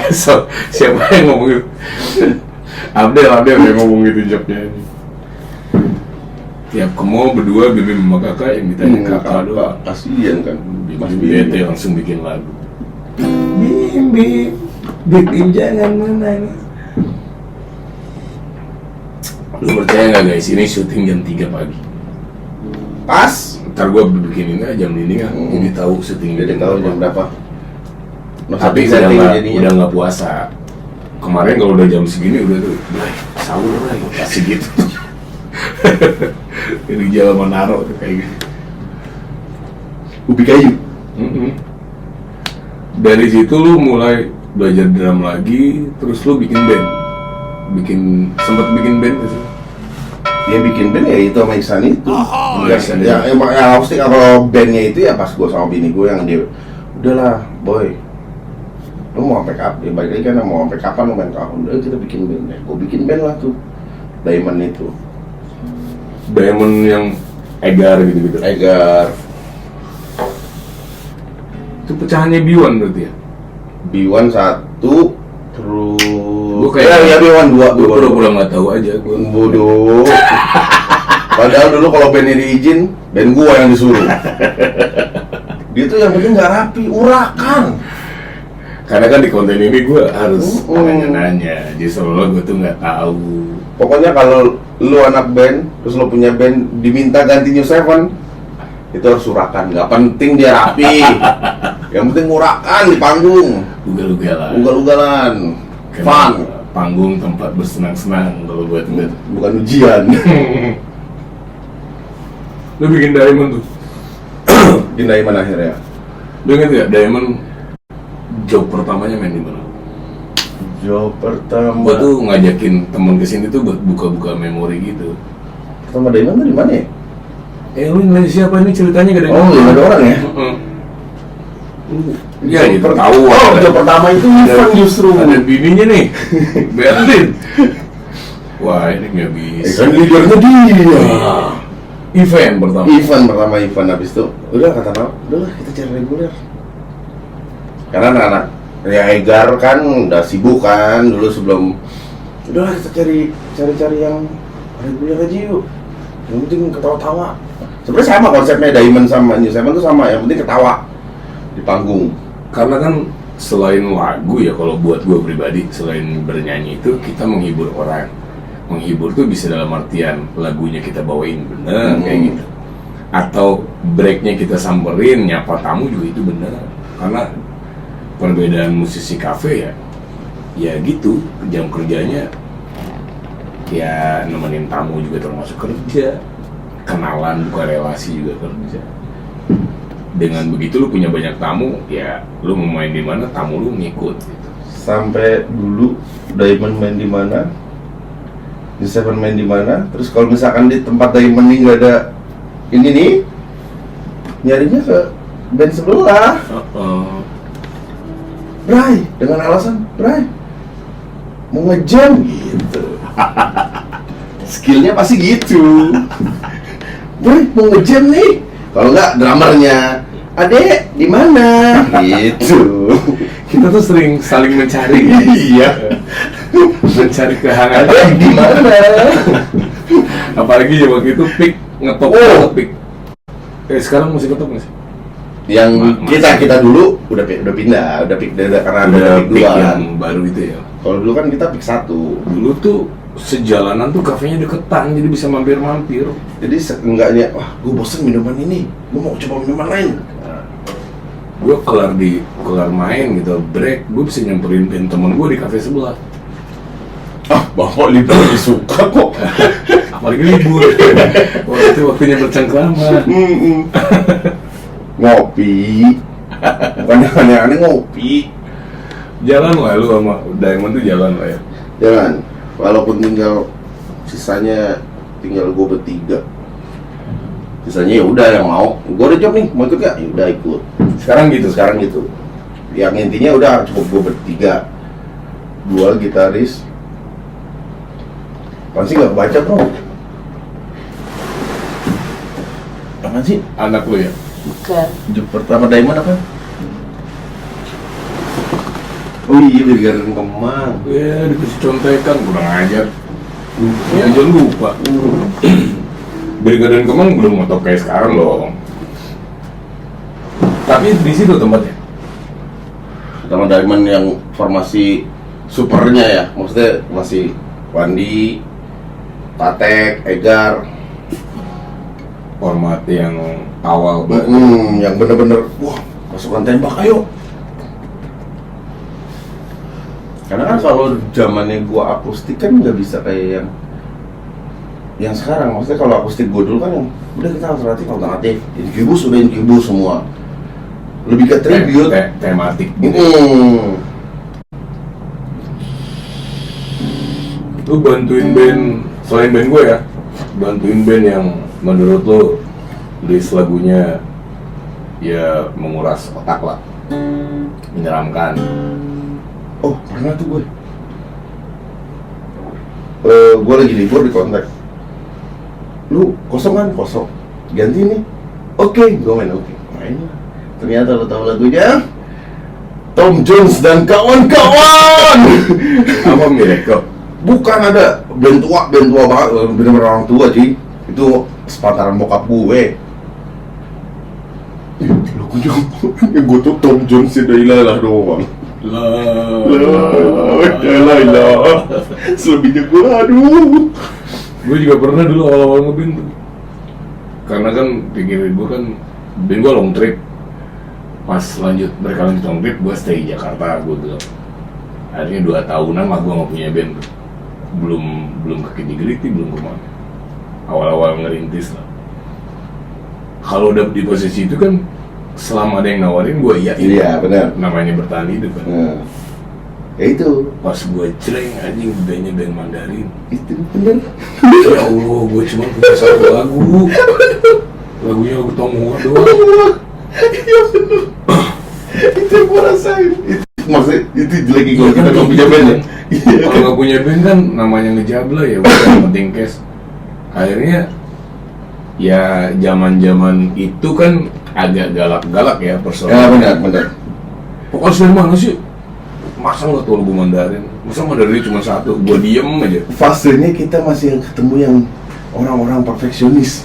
So, siapa yang ngomong gitu? Abdel yang ngomong gitu jawabnya ini. Tiap ke mall berdua Bim sama kakak yang ditanya kakak doang. Kasian kan. Mas Bete langsung bikin lagu. Bim jangan menangis. Lu percaya nggak guys, ini syuting jam 3 pagi. Pas. Ntar gua bikin ini jam ini kan, jadi tahu syuting Jadi tahu jam berapa. Tapi udah nggak puasa. Kemarin kalau udah jam segini udah tuh, sahur lah, kasih gitu. Ini jalan menaro tuh kayak gitu. Ubi kayu. Dari situ lu mulai belajar drum lagi, terus lu bikin band. Sempet bikin band gak sih? Dia bikin band ya itu sama Iksan itu. Iksan ya emang ya pasti kalau bandnya itu ya pas gue sama bini gue yang dia udahlah boy, lu mau sampai kapan? Ya balik lagi kan mau sampai kapan lu main kapan? Udah kita bikin band ya. Gue bikin band lah tuh. Diamond itu. Diamond yang Egar gitu-gitu. Egar. Itu pecahannya B1 berarti ya? B1 satu, terus Gua kayak ya B1 2. Gue pura-pura nggak tahu aja gue. Bodoh. Padahal dulu kalau bandnya diizin, band gua yang disuruh. Dia tuh yang penting nggak rapi, urakan. Karena kan di konten ini gue harus nanya-nanya, justru lo gue tuh nggak tahu. Pokoknya kalau lu anak band, terus lu punya band, diminta ganti New Seven, itu harus urakan. Nggak penting dia rapi, yang penting urakan di panggung. Ugal-ugalan. Ugal-ugalan, fun. Panggung tempat bersenang-senang kalau buat gue. Bukan ujian. Lo bikin Diamond tuh. Di Diamond akhirnya. Lo inget gak Diamond job pertamanya main di mana? Job pertama. Gue tuh ngajakin temen kesini tuh buat buka-buka memori gitu. Pertama Diamond tuh di mana ya? Lu ngeliat siapa ini ceritanya gak ada? Oh, lima ada orang ya? Ya gitu, tahu. Job pertama itu Ivan justru. Ada bininya nih, Berlin. Wah ini nggak bisa. Kan leadernya dia. Event pertama. Event habis itu udah kata Pak, udahlah kita cari reguler. Karena anak-anak ya Egar kan udah sibuk kan dulu sebelum udahlah kita cari yang reguler aja yuk. Yang penting ketawa-tawa. Sebenarnya sama konsepnya Diamond sama New Seven tuh sama, yang penting ketawa di panggung. Karena kan selain lagu ya kalau buat gue pribadi selain bernyanyi itu kita menghibur orang. Menghibur tuh bisa dalam artian lagunya kita bawain bener kayak gitu, atau breaknya kita samperin nyapa tamu juga itu bener. Karena perbedaan musisi kafe ya gitu, jam kerjanya ya nemenin tamu juga termasuk kerja, kenalan bukan relasi juga kerja. Dengan begitu lu punya banyak tamu ya lu mau main di mana tamu lu ngikut gitu. Sampai dulu Diamond main di mana, New Seven main di mana, terus kalau misalkan di tempat Diamond ini nggak ada ini nih, nyarinya ke band sebelah. Bray, dengan alasan Bray mau ngejam gitu. Skillnya pasti gitu. Bray mau ngejam nih. Kalau nggak drummernya, adek di mana? Gitu. Kita tuh sering saling mencari. Iya. Mencari kehangatan. Adek di mana? Apalagi ya waktu itu pick ngetop pick. Sekarang masih ngetop nggak sih? Yang kita dulu udah pindah, udah pick karena ada pick 2 yang baru itu ya. Kalau dulu kan kita pick 1. Dulu tuh sejalanan tuh kafenya deketan, jadi bisa mampir-mampir. Jadi seenggaknya, wah gue bosen minuman ini, gue mau coba minuman lain. Gue kelar main gitu, break, gue bisa nyamperin band temen gue di kafe sebelah. Ah, bapak libur lebih suka kok. Apalagi libur. Wah itu waktunya bercengkrama. Ngopi, bukan aneh-aneh ngopi. Jalan lah lu sama Diamond tuh jalan lah ya. Jangan, walaupun sisanya tinggal gue bertiga. Sisanya ya udah yang mau, gue udah job nih, mau ikut gak? Ya udah ikut. Sekarang gitu. Yang intinya udah cukup gue bertiga, 2 gitaris. Apaan sih nggak baca bro? Apaan sih? Anak lu ya? Bukan. Job pertama Diamond apa? Oh iya, dari Garden Kemang. Ya dikasih contekan, kurang ajar. Ya jangan lupa. Brigade Kemang belum ngetop kayak sekarang loh. Tapi di situ tempatnya. Pertama Diamond yang formasi supernya ya, maksudnya masih Wandi, Tatek, Egar. Format yang awal banget. Yang bener-bener, wah pasukan tembak ayo. Karena kan kalau zamannya gua akustik kan nggak bisa kayak yang sekarang. Maksudnya kalau akustik gua dulu kan yang udah kita alternatif, Incubus semua. Lebih ke tribute, tematik gitu. Lu bantuin band, selain band gue ya, bantuin band yang menurut lu list lagunya ya menguras otak lah, menyeramkan. Oh, pernah tuh gue. Gue lagi libur di kontak. Lu kosong kan? Kosong. Ganti nih. Oke, gue main oke. Main lah. Ternyata lo tahu lagunya Tom Jones dan kawan-kawan. Apa Miracle? Bukan, ada band tua banget, bener-bener orang tua cuy. Itu sepantaran bokap gue. Lagunya yang gue tuh Tom Jones ya Dailah doang. Lah. Selebihnya gue aduh. Gue juga pernah dulu awal-awal ngeband tuh. Karena kan pikiran gue kan band gue long trip. Pas mereka lanjut long trip, gue stay di Jakarta, gue bilang. Akhirnya 2 tahunan lah gue nggak punya band tuh. Belum ke Kiddy-Gritty, belum kemana. Awal-awal ngerintis lah. Kalau udah di posisi itu kan, selama ada yang nawarin gue Iya benar. namanya bertahan hidup kan. Nah, ya itu. Pas gue celeng anjing bandnya band Mandarin. Itu bener. Ya Allah, gue cuma punya 1 lagu. Lagunya lagu Tom Moore doang. Iya bener. Itu yang gue rasain. Maksudnya itu jelek kalau kita nggak punya band ya. Kalau nggak punya band kan namanya ngejabla ya, udah yang penting cash. Akhirnya ya zaman itu kan agak galak-galak ya personal. Ya benar. Pokoknya dari mana sih? Masa nggak tahu lagu Mandarin? Masa Mandarin cuma 1? Gue diem aja. Fasenya kita masih ketemu yang orang-orang perfeksionis.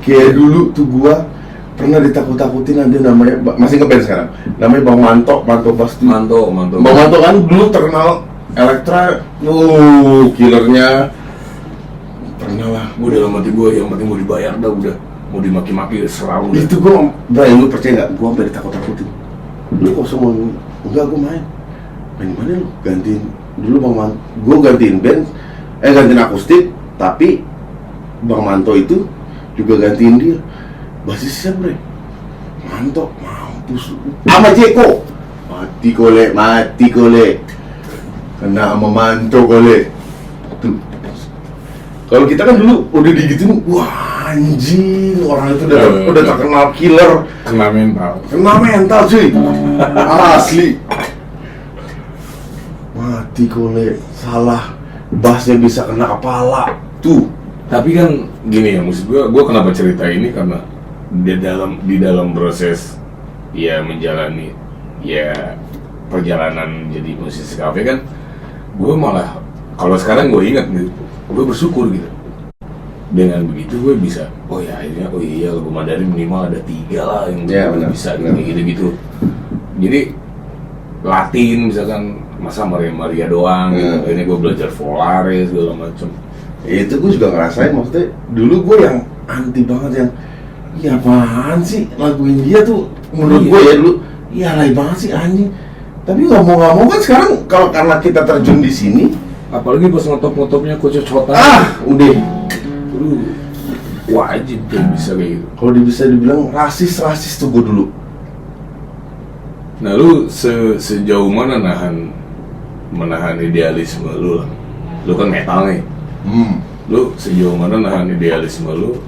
Kayak dulu tuh gua pernah ditakut-takutin ada namanya, masih ngeband sekarang. Namanya Bang Manto pasti. Manto. Bang Manto kan dulu terkenal Elektra, killernya. Pernah lah. Gue dalam hati gue yang penting mau dibayar dah udah. Mau dimaki-maki selalu. Itu gua, Bray, lu percaya nggak? Gua sampai ditakut-takutin. Lu kosong mau? Enggak, gua main. Main mana lu? Gantiin dulu Bang Manto. Gua gantiin band, gantiin akustik, tapi Bang Manto itu juga gantiin dia. Basis siapa, Bray? Manto, mampus lu. Sama Jeko. Mati kole. Kena sama Manto kole. Tuh. Kalau kita kan dulu udah digituin, wah anjing, orang itu udah terkenal killer. Kena mental Cuy. Asli. Mati kole, salah. Bassnya bisa kena kepala. Tuh. Tapi kan gini ya, maksud gue kenapa cerita ini karena di dalam proses ya menjalani ya perjalanan jadi musisi kafe kan, gue malah kalau sekarang gue ingat gitu, gue bersyukur gitu. Dengan begitu gue bisa, akhirnya lagu Mandarin minimal ada 3 lah yang bisa gitu. Jadi Latin misalkan masa Maria doang gitu. Ini gue belajar Volaris segala macam. Itu gue juga ngerasain, maksudnya dulu gue yang anti banget yang ya apaan sih lagu India tuh menurut gue ya dulu ya alay banget sih anjing. Tapi nggak mau kan sekarang kalau karena kita terjun di sini, apalagi pas ngotop-ngotopnya cocotan. Udah. Lu wajib tuh bisa kayak gitu. Kalau bisa dibilang rasis tuh gue dulu. Nah lu sejauh mana menahan idealisme lu lah? Lu kan metal nih. Lu sejauh mana nahan idealisme lu?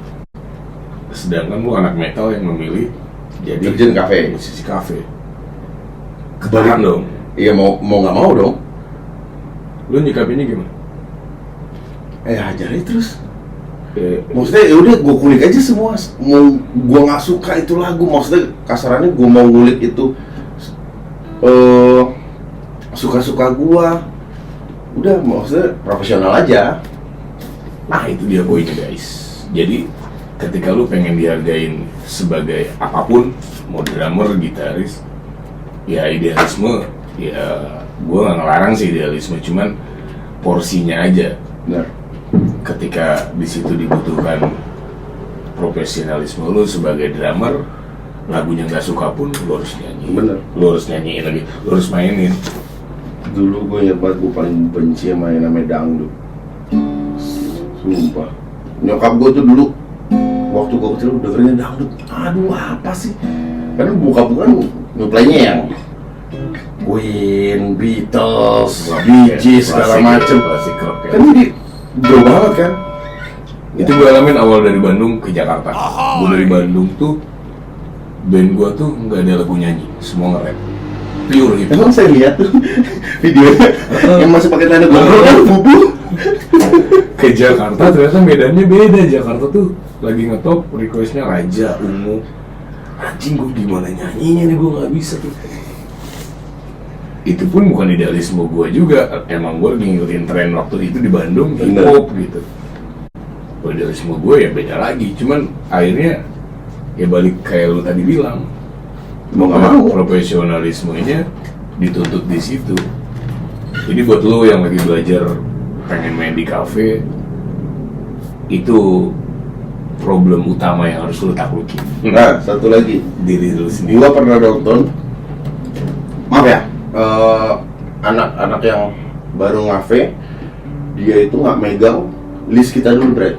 Sedangkan lu anak metal yang memilih jadi terjun kafe, musisi kafe. Kebalik dong. Iya mau nggak mau dong. Lu nyikapinnya gimana? Hajar aja terus. Maksudnya ya udah gue kulik aja semua. Mau gue nggak suka itu lagu, maksudnya kasarannya gue mau ngulik itu suka-suka gue. Udah maksudnya profesional aja. Nah itu dia poinnya guys. Jadi ketika lu pengen dihargain sebagai apapun, mau drummer, gitaris, ya idealisme, ya gue nggak ngelarang sih idealisme, cuman porsinya aja. Benar. Ketika di situ dibutuhkan profesionalisme lu sebagai drummer, lagunya nggak suka pun lu harus nyanyi. Bener. Lu harus nyanyiin lagi, lu harus mainin. Dulu gue ingat banget, gue paling benci sama yang namanya dangdut. Sumpah. Nyokap gue tuh dulu waktu gue kecil dengerinnya dangdut. Aduh apa sih? Karena buka-bukan nyuplainya yang Queen, Beatles, Rock, Bee ya, Gees, segala klasik, macem. klasik rock ya. Kan jadi jauh banget kan. Itu gue alamin awal dari Bandung ke Jakarta. Gue dari Bandung tuh, band gue tuh nggak ada lagu nyanyi, semua nge-rap. Pure hip hop. Emang saya lihat tuh videonya yang masih pakai tanda gondrong kan bubu. Ke Jakarta ternyata medannya beda. Jakarta tuh lagi ngetop requestnya Raja, Ungu. Anjing, gue gimana nyanyinya nih, gue nggak bisa tuh. Itu pun bukan idealisme gue juga, emang gue lagi ngikutin tren waktu itu di Bandung hip hop gitu. Idealisme gue ya beda lagi, cuman akhirnya ya balik kayak lu tadi bilang, Mau nggak mau. profesionalismenya dituntut di situ. Jadi buat lu yang lagi belajar pengen main di kafe, itu problem utama yang harus lu takluki. Nah, satu lagi, Diri lu sendiri. gua pernah nonton, maaf ya, anak-anak yang baru ngafe, dia itu nggak megang list kita dulu, Bre.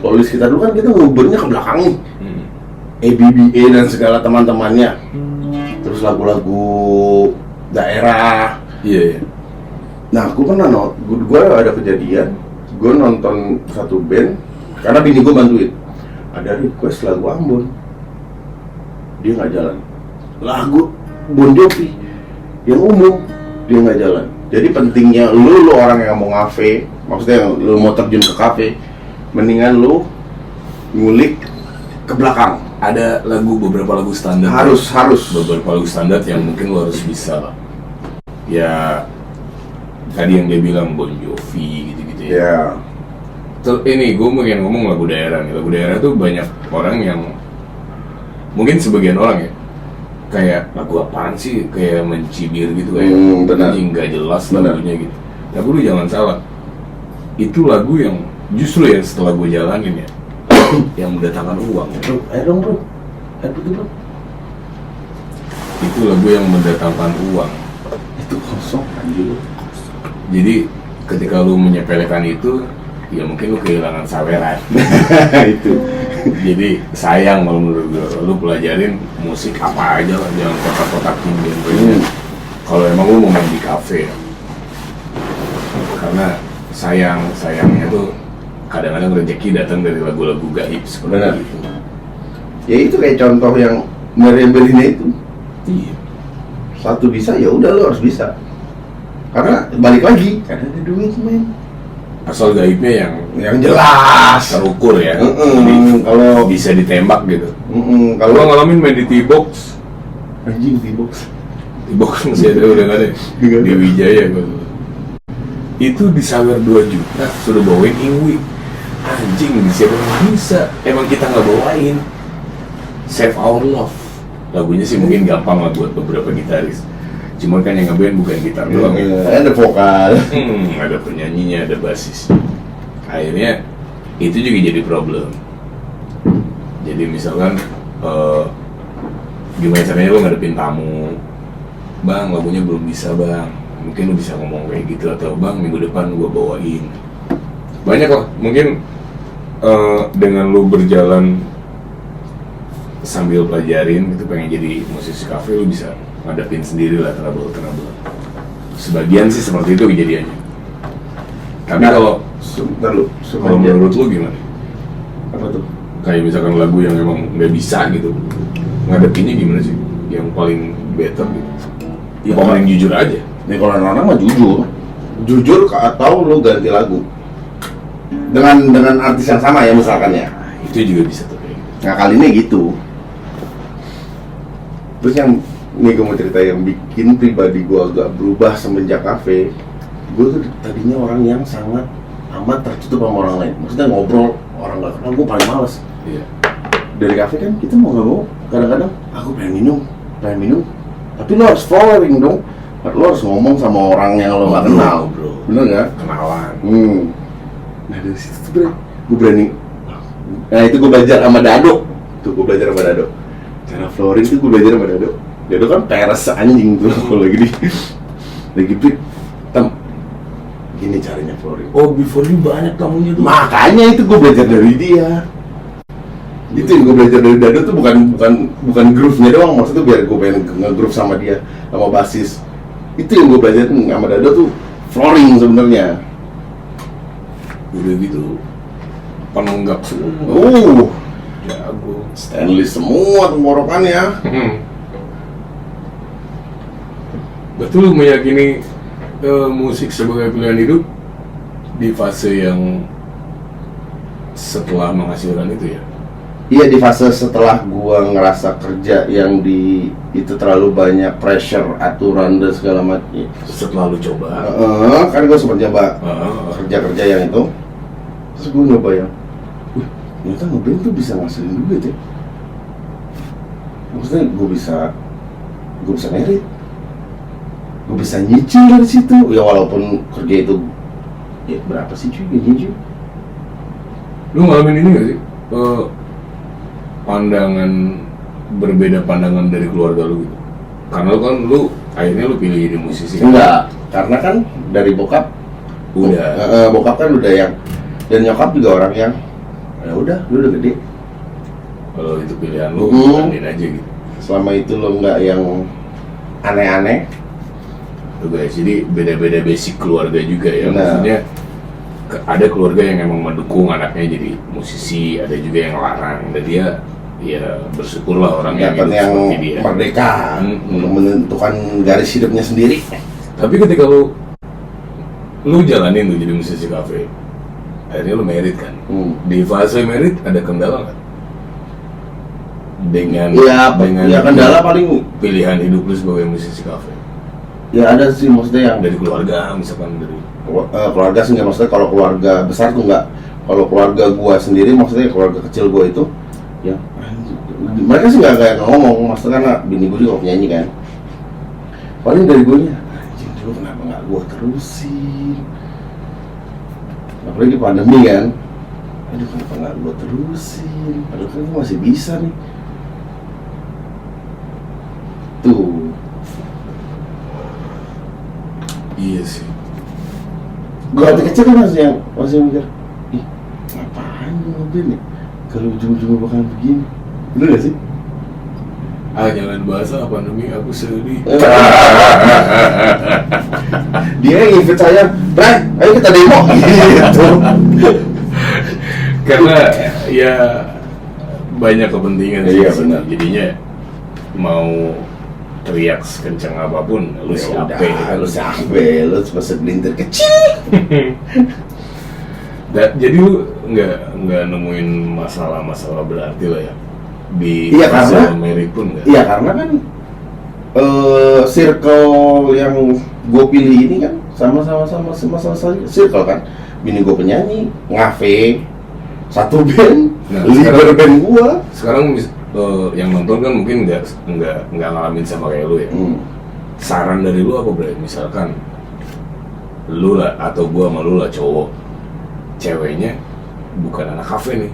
Kalau list kita dulu kan kita ngubernya ke belakang nih, ABBA dan segala teman-temannya, terus lagu-lagu daerah. Iya, iya. Nah, gue pernah gue ada kejadian, gue nonton satu band, karena bini gue bantuin, ada request lagu Ambon, dia nggak jalan. Lagu Bon Jovi yang umum, dia nggak jalan. Jadi pentingnya lu orang yang mau ngafe, maksudnya lu mau terjun ke kafe, mendingan lu ngulik ke belakang. Ada beberapa lagu standar. Harus. Beberapa lagu standar yang mungkin lo harus bisa lah. Ya, tadi yang dia bilang Bon Jovi gitu-gitu ya. Ya. Ini gue pengen ngomong lagu daerah nih. Lagu daerah tuh banyak orang yang, mungkin sebagian orang ya, kayak lagu apaan sih, kayak mencibir gitu, kayak Benar. anjing nggak jelas Benar. lagunya gitu. Tapi lu jangan salah, itu lagu yang justru ya setelah gue jalanin ya, yang mendatangkan uang. Ayo dong bro, ayo bro. Itu lagu yang mendatangkan uang. Itu kosong anjir. Jadi ketika lu menyepelekan itu, ya mungkin lu kehilangan saweran. Itu. Jadi sayang kalau menurut gue, lu pelajarin musik apa aja lah, jangan kotak-kotakin genrenya. Kalau emang lu mau main di kafe ya. Karena sayangnya tuh kadang-kadang rezeki datang dari lagu-lagu gaib seperti Benar. itu. Ya itu kayak contoh yang Meriam Bellina itu. Iya. Satu bisa, ya udah lo harus bisa. Karena balik lagi, karena ada duit men. Asal gaibnya yang jelas. terukur ya. Mm-mm, kalau- bisa ditembak gitu. Kalau Kalau ngalamin main di T-Box, anjing di box. T-Box masih ada, udah nggak ada. Nggak ada. Di Wijaya gua. Itu disawer 2 juta, sudah bawain Ingwi. Anjing, siapa yang bisa? Emang kita nggak bawain. Save Our Love. Lagunya sih mungkin gampang lah buat beberapa gitaris. Cuman kan yang ngeband bukan gitar doang ya. Ada vokal. Ada penyanyinya, ada basis. Akhirnya itu juga jadi problem. Jadi misalkan gimana caranya lo ngadepin tamu, bang lagunya belum bisa bang, mungkin lo bisa ngomong kayak gitu, atau bang minggu depan gua bawain. Banyak lah, mungkin dengan lo berjalan sambil pelajarin gitu, pengen jadi musisi kafe, lo bisa ngadepin sendiri lah trouble. Sebagian sih seperti itu kejadiannya. Tapi Nah, kalau sebentar lu, kalau menurut lu gimana? apa tuh? Kayak misalkan lagu yang emang nggak bisa gitu, ngadepinnya gimana sih? Yang paling better gitu? Ya, Apa paling jujur aja? Nih kalau orang mah jujur atau lu ganti lagu dengan artis yang sama ya misalkan ya. Itu juga bisa tuh kayak gitu. Nah kali ini gitu. Terus yang nih gue mau cerita yang bikin pribadi gue agak berubah semenjak kafe. Gue tuh tadinya orang yang sangat amat tertutup sama orang lain. Maksudnya ngobrol orang gak kenal, gue paling males. Iya. Dari kafe kan kita mau nggak mau kadang-kadang aku pengen minum. Tapi lo harus following dong. Lo harus ngomong sama orang yang lo gak kenal. Bro. Bener nggak? Kenalan. Nah dari situ tuh gue berani. Nah itu gue belajar sama Dado. Cara flooring tuh gue belajar sama Dado. Dado kan peres anjing tuh kalau lagi break. Gini caranya flooring. Oh, before you banyak tamunya tuh. Makanya itu gue belajar dari dia. Itu yang gue belajar dari Dado tuh bukan groove-nya doang, maksudnya biar gue pengen nge-groove sama dia, sama basis. Itu yang gue belajar sama Dado tuh flooring sebenarnya. Udah gitu penunggak semua. Jago. Stainless semua tenggorokannya. Betul meyakini musik sebagai pilihan hidup di fase yang setelah menghasilkan itu ya? Iya, di fase setelah gua ngerasa kerja yang di itu terlalu banyak pressure, aturan dan segala macam. Setelah lu coba? Kan gua sempat nyoba kerja-kerja yang itu. Terus gua nyoba yang, ternyata ngeband tuh bisa ngasilin duit ya. Maksudnya gua bisa merit, gua bisa nyicil dari situ. Ya walaupun kerja itu ya berapa sih cuy gajinya cuy? Lu ngalamin ini gak sih? Berbeda pandangan dari keluarga lu gitu? Karena lu kan akhirnya lu pilih jadi musisi kan? Enggak, karena kan dari bokap bokap kan udah yang, dan nyokap juga orang yang ya udah, lu udah gede, kalau itu pilihan lu jalanin aja gitu. Selama itu lo nggak yang aneh-aneh. Tuh guys, jadi beda-beda basic keluarga juga ya. Nah. Maksudnya ada keluarga yang emang mendukung anaknya jadi musisi, ada juga yang larang, dan dia ya bersyukurlah orang yang hidup yang seperti dia, merdeka untuk menentukan garis hidupnya sendiri. Tapi ketika lu jalanin tuh jadi musisi kafe, akhirnya lu merit kan. Di fase merit ada kendala nggak? Dengan kendala paling pilihan hidup lu sebagai musisi kafe. Ya ada sih, maksudnya yang dari keluarga, misalkan dari keluarga sih, maksudnya kalau keluarga besar tuh nggak. Kalau keluarga gua sendiri, maksudnya keluarga kecil gua itu ya mereka sih nggak kayak ngomong, maksudnya karena bini gua juga penyanyi kan. Paling dari gua nya, anjing dulu kenapa nggak gua terusin, apalagi pandemi kan. Aduh, kenapa nggak gua terusin, padahal kan gua masih bisa nih tuh. Iya sih. Gua hati kecil kan masih mikir, ih ngapain gue ngeband nih kalau ujung-ujungnya bakal begini. Bener gak sih? Jangan bahasa pandemi, aku sedih. Dia yang invite saya, Bray, ayo kita demo gitu. Karena ya banyak kepentingan sih. Iya benar. Jadinya mau teriak sekencang apapun, lu siapa? Lu cuma segelintir kecil. Jadi lu nggak nemuin masalah-masalah berarti lah ya di karena merit pun nggak? Iya, karena kan circle yang gue pilih ini kan sama circle kan. Bini gue penyanyi, ngafe, satu band, leader band gue. Sekarang yang nonton kan mungkin nggak ngalamin sama kayak lu ya. Saran dari lu apa, Bray? Misalkan lu lah atau gua sama lu lah cowok, ceweknya bukan anak kafe nih,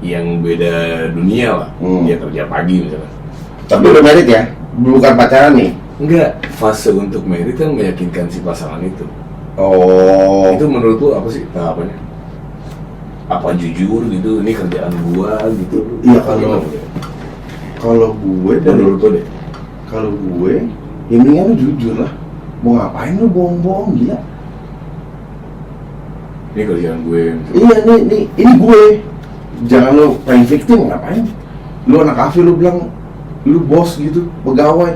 yang beda dunia lah. Dia kerja pagi misalkan. Tapi udah merit ya, bukan pacaran nih. Enggak, fase untuk merit kan meyakinkan si pasangan itu. Itu menurut lu apa sih tahapannya? Apa jujur gitu, ini kerjaan gua gitu? Iya, kalau gue menurut lu deh, kalau gue ya mendingan lu jujur lah. Mau ngapain lu bohong-bohong, gila? Ini kerjaan gue misalnya. Iya, ini gue. Jangan lu playing victim, ngapain? Lu anak kafe, lu bilang lu bos gitu, pegawai,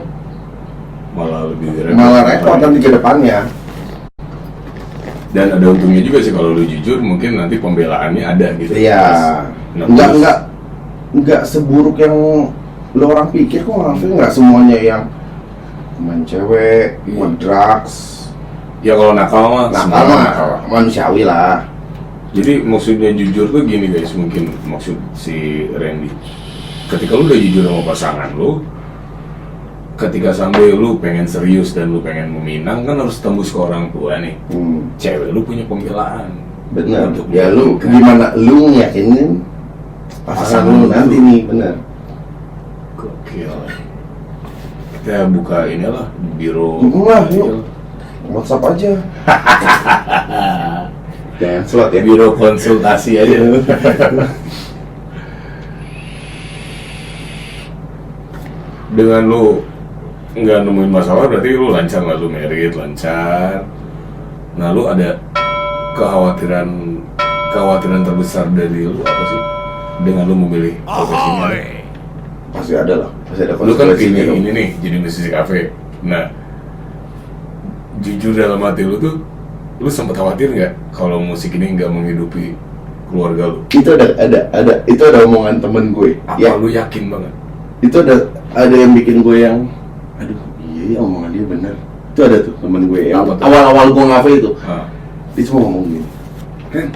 malah repot nanti ke depannya. Dan ada untungnya juga sih kalau lu jujur, mungkin nanti pembelaannya ada gitu. Iya. Enggak seburuk yang lu orang pikir kok. Enggak semuanya yang main cewek, main drugs. Ya kalau nakal mah manusiawi lah. Jadi maksudnya jujur tuh gini guys, mungkin maksud si Randy. Ketika lu udah jujur sama pasangan lu, ketika sampai lu pengen serius dan lu pengen meminang, kan harus tembus ke orang tua nih. Cewek lu punya pembelaan. Bener. Ya lu gimana lu yakinin pasangan lu nanti nih, bener. Gokil. Kita buka inilah biro. Yuk. WhatsApp aja. Jangan slot ya. Biro konsultasi aja. Dengan lu nggak nemuin masalah berarti lu lancar lah, lu merit lancar. Nah lu ada kekhawatiran terbesar dari lu apa sih dengan lu memilih profesi ini? Pasti ada lah, pasti ada Lu kan konsekuensinya dong. ini nih jadi musisi kafe. Nah jujur dalam hati lu tuh, lu sempat khawatir nggak kalau musik ini nggak menghidupi keluarga lu? Itu itu ada omongan temen gue. Apa Ya, lu yakin banget? itu ada yang bikin gue yang, aduh iya ya omongan dia bener. Itu ada tuh temen gue yang Apa tuh? awal-awal gue ngafe itu, Ah, dia cuma ngomong gini, Ren,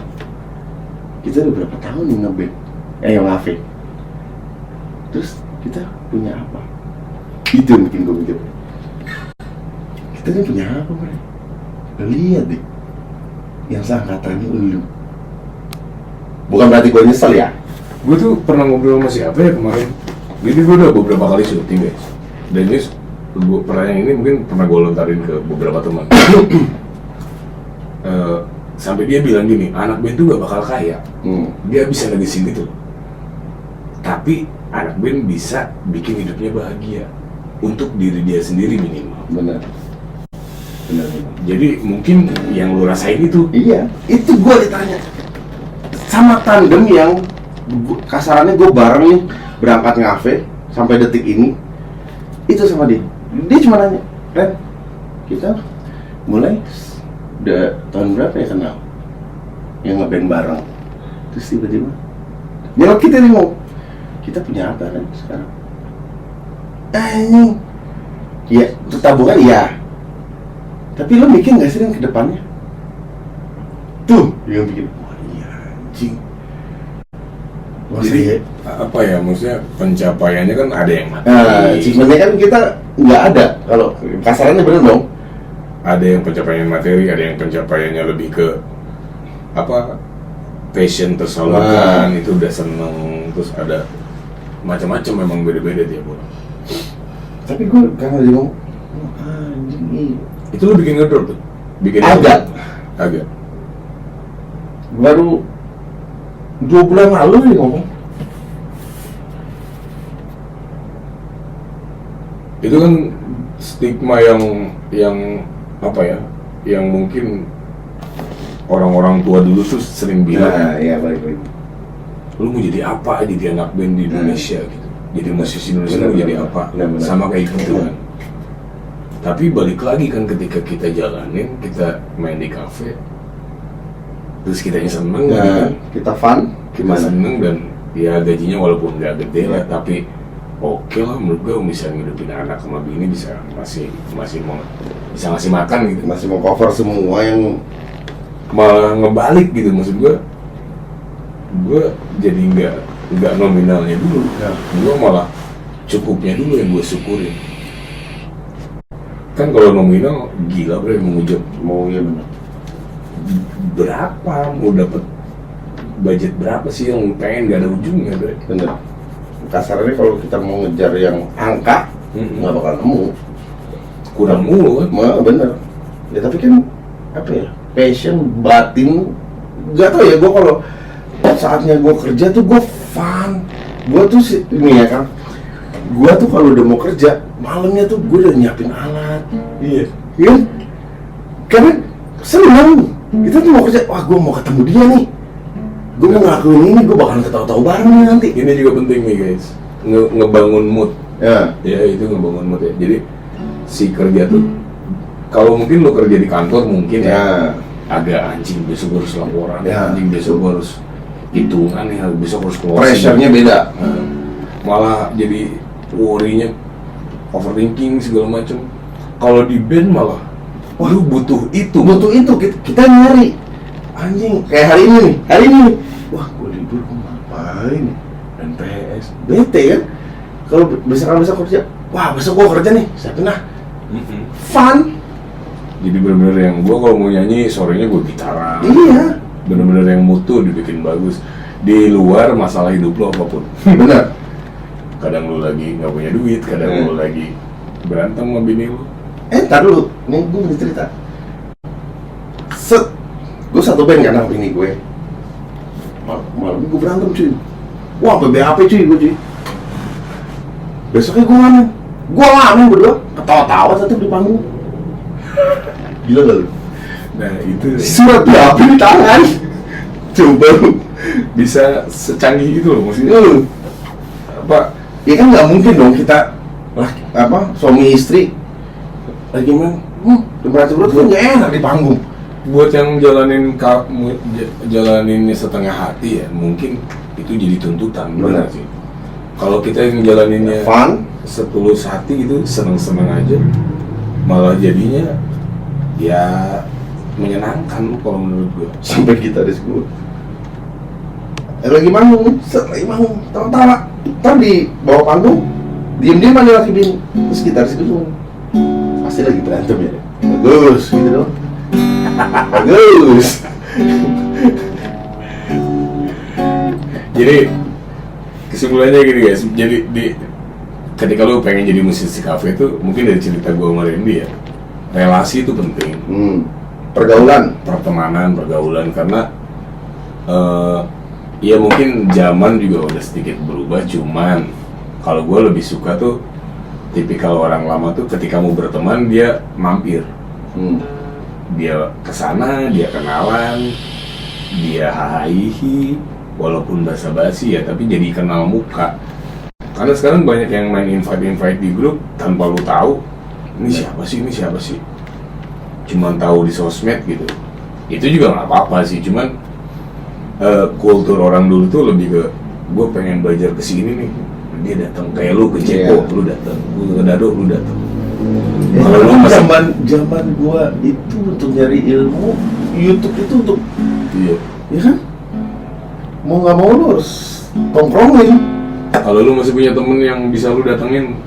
kita udah berapa tahun nih ngeband, yang ngafe, terus kita punya apa? Itu yang bikin gue mikir, kita ini punya apa, Ren? Lihat deh, yang seangkatannya lu. Bukan berarti gue nyesel ya. gue tuh pernah ngobrol sama siapa ya kemarin. Jadi gue udah beberapa kali syuting guys. Dan ini pertanyaan ini mungkin pernah gue lontarin ke beberapa teman. Sampai dia bilang gini, anak band tuh gak bakal kaya. Dia bisa negesin gitu. Tapi anak band bisa bikin hidupnya bahagia untuk diri dia sendiri minimal. Benar. Jadi mungkin yang lu rasain itu. Iya, itu gue ditanya sama tandem yang kasarannya gue bareng nih berangkat ngafe sampai detik ini, itu sama dia. Dia cuma nanya, Ren, kita mulai udah tahun berapa ya kenal yang ngeband bareng. Terus tiba-tiba nyelok kita nih, mau kita punya apa Ren sekarang? Ini ya tabungan iya, tapi lo mikir nggak sih Ren ke depannya? Tuh yang bikin, wah iya anjing. Jadi apa ya, maksudnya pencapaiannya kan ada yang mati. Sebenarnya kan kita nggak ada, kalau kasarannya bener dong. Ada yang pencapaian materi, ada yang pencapaiannya lebih ke apa, passion tersalurkan, itu udah seneng. Terus ada macam-macam, memang beda-beda tiap orang. Tapi gue karena dia ngomong, oh, anjing. Itu lu bikin ngedrop tuh? Bikin Agak. Baru 2 bulan lalu dia ngomong. Itu kan stigma yang apa ya, yang mungkin orang-orang tua dulu tuh sering bilang, Iya balik. lu mau jadi apa, jadi anak band di Indonesia gitu, jadi musisi Indonesia Benar, mau jadi benar. apa, Benar. sama kayak gitu kan. Tapi balik lagi kan, ketika kita jalanin, kita main di kafe, terus kitanya seneng gitu kan, Kita fun, kita gimana? seneng, dan ya gajinya walaupun nggak gede lah, tapi oke lah menurut gue, bisa ngidupin anak sama bini, bisa masih mau bisa ngasih makan gitu. Masih mau cover semua yang Malah ngebalik gitu, maksud gue jadi nggak nominalnya dulu, gue malah cukupnya dulu yang gue syukurin. Kan kalau nominal gila bro, mengujud mau ya benar. berapa, mau dapet budget berapa sih yang pengen, gak ada ujungnya bro. Bener. Kasarnya kalau kita mau ngejar yang angka, nggak bakal nemu. Kurang mulu kan. Bener. Ya tapi kan apa ya? Passion, batin, nggak tau ya. Gue kalau saatnya gue kerja tuh gue fun. Gue tuh ini ya kan. Gue tuh kalau udah mau kerja malamnya tuh gue udah nyiapin alat. Iya. Iya. Karena seneng. Kita tuh mau kerja. Wah gue mau ketemu dia nih. Gue mau ngelakuin ini. Gue bakalan ketawa-tawa bareng nih nanti. Ini juga penting nih guys, ngebangun mood. Ya. Ya itu ngebangun mood ya. Jadi si kerja tuh, kalau mungkin lo kerja di kantor mungkin ya agak anjing, besok harus laporan, anjing besok harus hitungan ya, besok harus closing. Pressure-nya beda. Malah jadi worry-nya overthinking segala macem. Kalau di band malah, wah lu butuh itu. Kita nyari anjing kayak hari ini nih. Wah gue libur gue ngapain? NPS bete kan. Kalau besok kerja, wah besok gue kerja nih, saya pernah fun. Jadi bener-bener yang gua kalau mau nyanyi sorenya gua gitaran. Iya. Bener-bener yang mutu dibikin bagus. Di luar masalah hidup lo apapun. Bener. Kadang lu lagi nggak punya duit, kadang lu lagi berantem sama bini lu. Ntar dulu, nih gue mau cerita. Gue satu band kan sama bini gue. Malam gue berantem cuy. Wah, sampai BAP cuy gue cuy. Besoknya gue ngamen. Gua ngamen berdua, ketawa-tawa tetap di panggung. Gila gak lu? Nah itu Surat berapi di tangan. Coba lu. bisa secanggih itu loh maksudnya. Apa? Ya kan nggak mungkin dong kita suami istri lagi main temperatur perut kan nggak enak di panggung. Buat yang jalaninnya setengah hati ya mungkin itu jadi tuntutan, benar sih. Kalau kita yang jalaninnya Fun, setulus hati itu seneng-seneng aja, malah jadinya ya menyenangkan kalau menurut gue. sampai gitaris gue lagi manggung, tawa-tawa, ntar di bawah panggung diem-diem ada lagi bin, terus gitaris gue pasti lagi berantem ya, bagus gitu dong, bagus. Jadi kesimpulannya gini guys, jadi ketika lu pengen jadi musisi kafe itu mungkin dari cerita gue sama Randy ya, relasi itu penting. Pertemanan, pergaulan, karena ya mungkin zaman juga udah sedikit berubah, cuman kalau gue lebih suka tuh tipikal orang lama tuh ketika mau berteman dia mampir, dia kesana, dia kenalan, dia hahihi, walaupun basa-basi ya, tapi jadi kenal muka. Karena sekarang banyak yang main invite di grup tanpa lu tahu ini siapa sih, cuman tahu di sosmed gitu. Itu juga nggak apa-apa sih, cuman kultur orang dulu tuh lebih ke gue pengen belajar ke sini nih, dia datang kayak lu ke Ceko, lu datang, gue ke Dado, lu datang. Kalau lu zaman gua itu untuk nyari ilmu, YouTube itu untuk ya kan, mau nggak mau lu harus tongkrongin. Kalau lu masih punya temen yang bisa lu datengin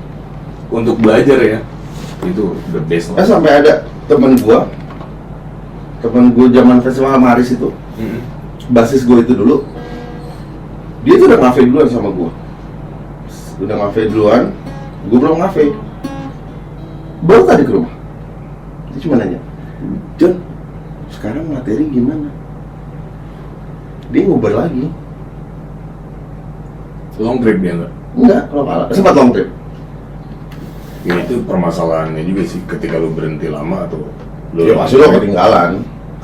untuk belajar ya, itu the best lah. Sampai ada temen gua zaman festival Maris itu, basis gue itu dulu, dia tuh udah ngafe duluan sama gue. Udah ngafe duluan, gue belum ngafe. Baru tadi ke rumah, dia cuma nanya, John, sekarang materi gimana? Dia ngobrol lagi. Long trip dia nggak? Enggak, sempat long trip. Ya itu permasalahannya juga sih, ketika lu berhenti lama atau Ya pasti lo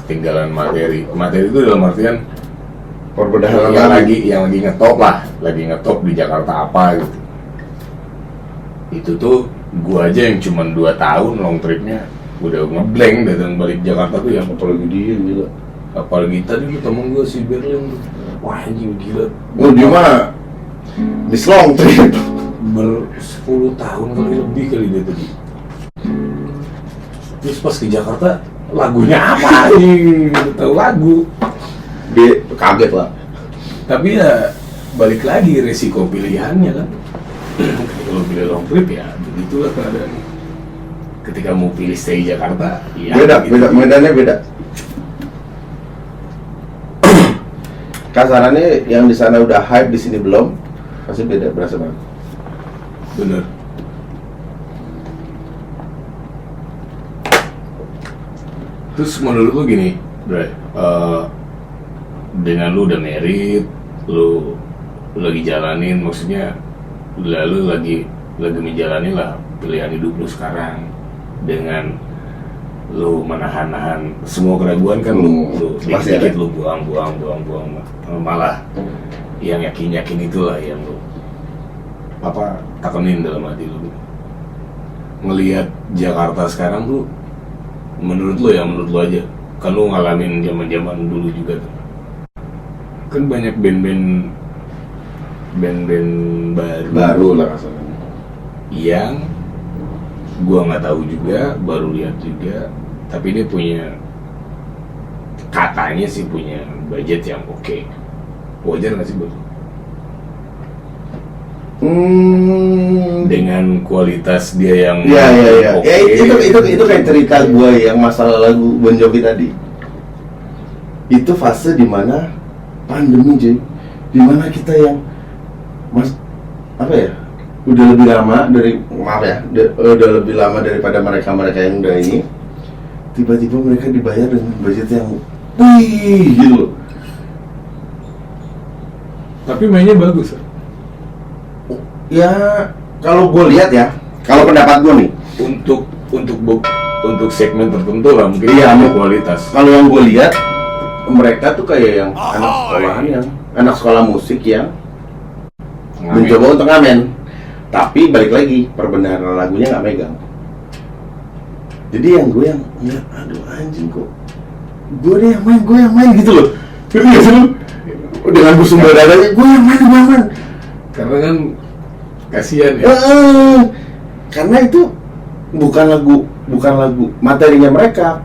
ketinggalan materi itu dalam artian perbedaan yang lagi ngetop di Jakarta apa gitu. Itu tuh gua aja yang cuma 2 tahun long tripnya udah ngeblank datang balik Jakarta tuh, yang apalagi dia gila. Apalagi tadi lu temen gua si Berlin, wah anjing gila. Dia mah di long trip 10 tahun kali dia tadi. Terus pas ke Jakarta lagunya apa nih? Tahu lagu. Dia kaget lah. Tapi ya balik lagi resiko pilihannya kan. Kalau pilih long trip ya begitulah keadaannya. Ketika mau pilih stay Jakarta, ya beda, medannya beda. Kasarannya yang di sana udah hype, di sini belum, pasti beda, berasa banget. Bener. Terus menurut lu gini, Bray, dengan lu udah married, lu lagi jalanin, maksudnya lalu lagi menjalani lah pilihan hidup lu sekarang, dengan lu menahan semua keraguan kan, lu dikit-dikit lu buang, malah yang yakin itulah yang lu takenin dalam hati lu. Ngelihat Jakarta sekarang tuh, menurut lu aja, kan lu ngalamin zaman dulu juga tuh, kan banyak band-band baru lah rasanya, yang gua nggak tahu juga, baru lihat juga, tapi dia katanya sih punya budget yang oke. Wajar nggak sih buat lu? Dengan kualitas dia yang oke. Itu kayak cerita gue yang masalah lagu Bon Jovi tadi. Itu fase dimana pandemi, Jay, dimana kita yang udah lebih lama daripada mereka yang udah ini, tiba-tiba mereka dibayar dengan budget yang gitu loh. Tapi mainnya bagus. Ya, kalau gue lihat ya, Kalau pendapat gue nih, untuk segmen tertentu lah mungkin Iya, ada kualitas. kalau yang gue lihat mereka tuh kayak yang anak sekolahan, yang anak sekolah musik yang mencoba untuk ngamen, tapi balik lagi perbenaran lagunya nggak megang. Jadi yang gue yang ngeliat, aduh anjing kok gue yang main gitu loh. Ngerti nggak sih lu? Dengan bersumber dadanya gue yang main. Karena kan kasihan ya. Karena itu bukan lagu materinya mereka,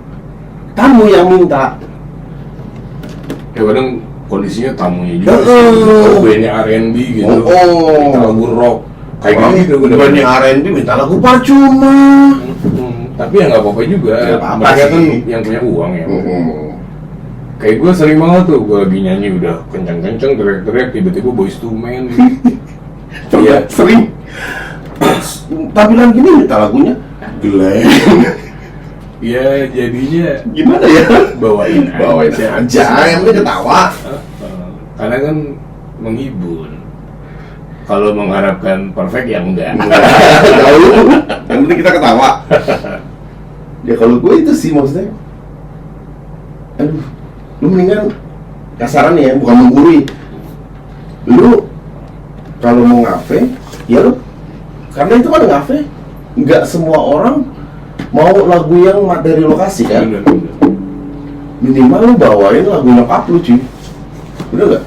tamu yang minta. Ya kadang kondisinya tamunya juga sih. Bandnya R&B gitu. Minta lagu rock. Kayak gitu gue Bandnya R&B minta lagu percuma. Tapi ya nggak apa-apa juga. Ya, apa-apa mereka kan sih. yang punya uang ya. Kayak gue sering banget tuh, gue lagi nyanyi udah kencang-kencang, teriak-teriak, tiba-tiba Boyz II Men. Iya, sering. Tampilan gini minta lagunya Glenn. Ya jadinya Gimana ya? bawain aja. Yang penting ketawa. Karena kan menghibur. Kalau mengharapkan perfect ya enggak. Tahu. Yang penting kita ketawa. Ya kalau gue itu sih maksudnya. Aduh, lu mendingan kasaran ya, bukan menggurui. Lu kalau mau ngafe, ya lu, karena itu kan ngafe, nggak semua orang mau lagu yang materi lokasi kan. Bener. Minimal lu bawain lagu nyokap lu cuy. Bener nggak?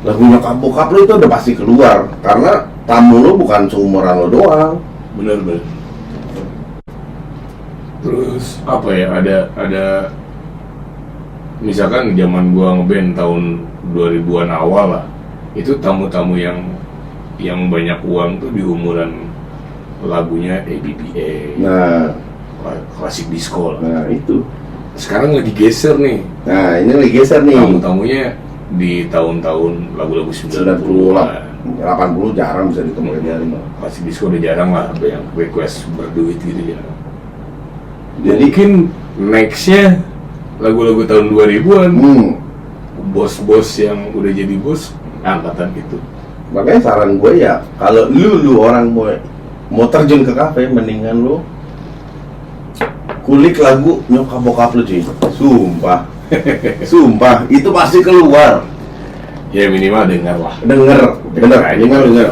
Lagu nyokap bokap lu itu udah pasti keluar, karena tamu lu bukan seumuran lu doang. Bener. Terus apa ya, ada misalkan zaman gua ngeband tahun 2000-an awal lah, itu tamu-tamu yang banyak uang tuh di umuran lagunya ABBA, Nah, klasik disco lah. nah itu. Sekarang lagi geser nih, Nah, ini lagi geser nih. tamu-tamunya di tahun-tahun lagu-lagu 90-an. 80 jarang bisa ditemukan jari. Klasik disco udah jarang lah, ada yang request berduit gitu ya. Jadi Mungkin nextnya lagu-lagu tahun 2000-an, bos-bos yang udah jadi bos angkatan itu. makanya saran gue ya, kalau lu orang mau terjun ke kafe, mendingan lu kulik lagu nyokap bokap lu cuy. Sumpah, itu pasti keluar. Ya minimal dengar lah. Denger denger.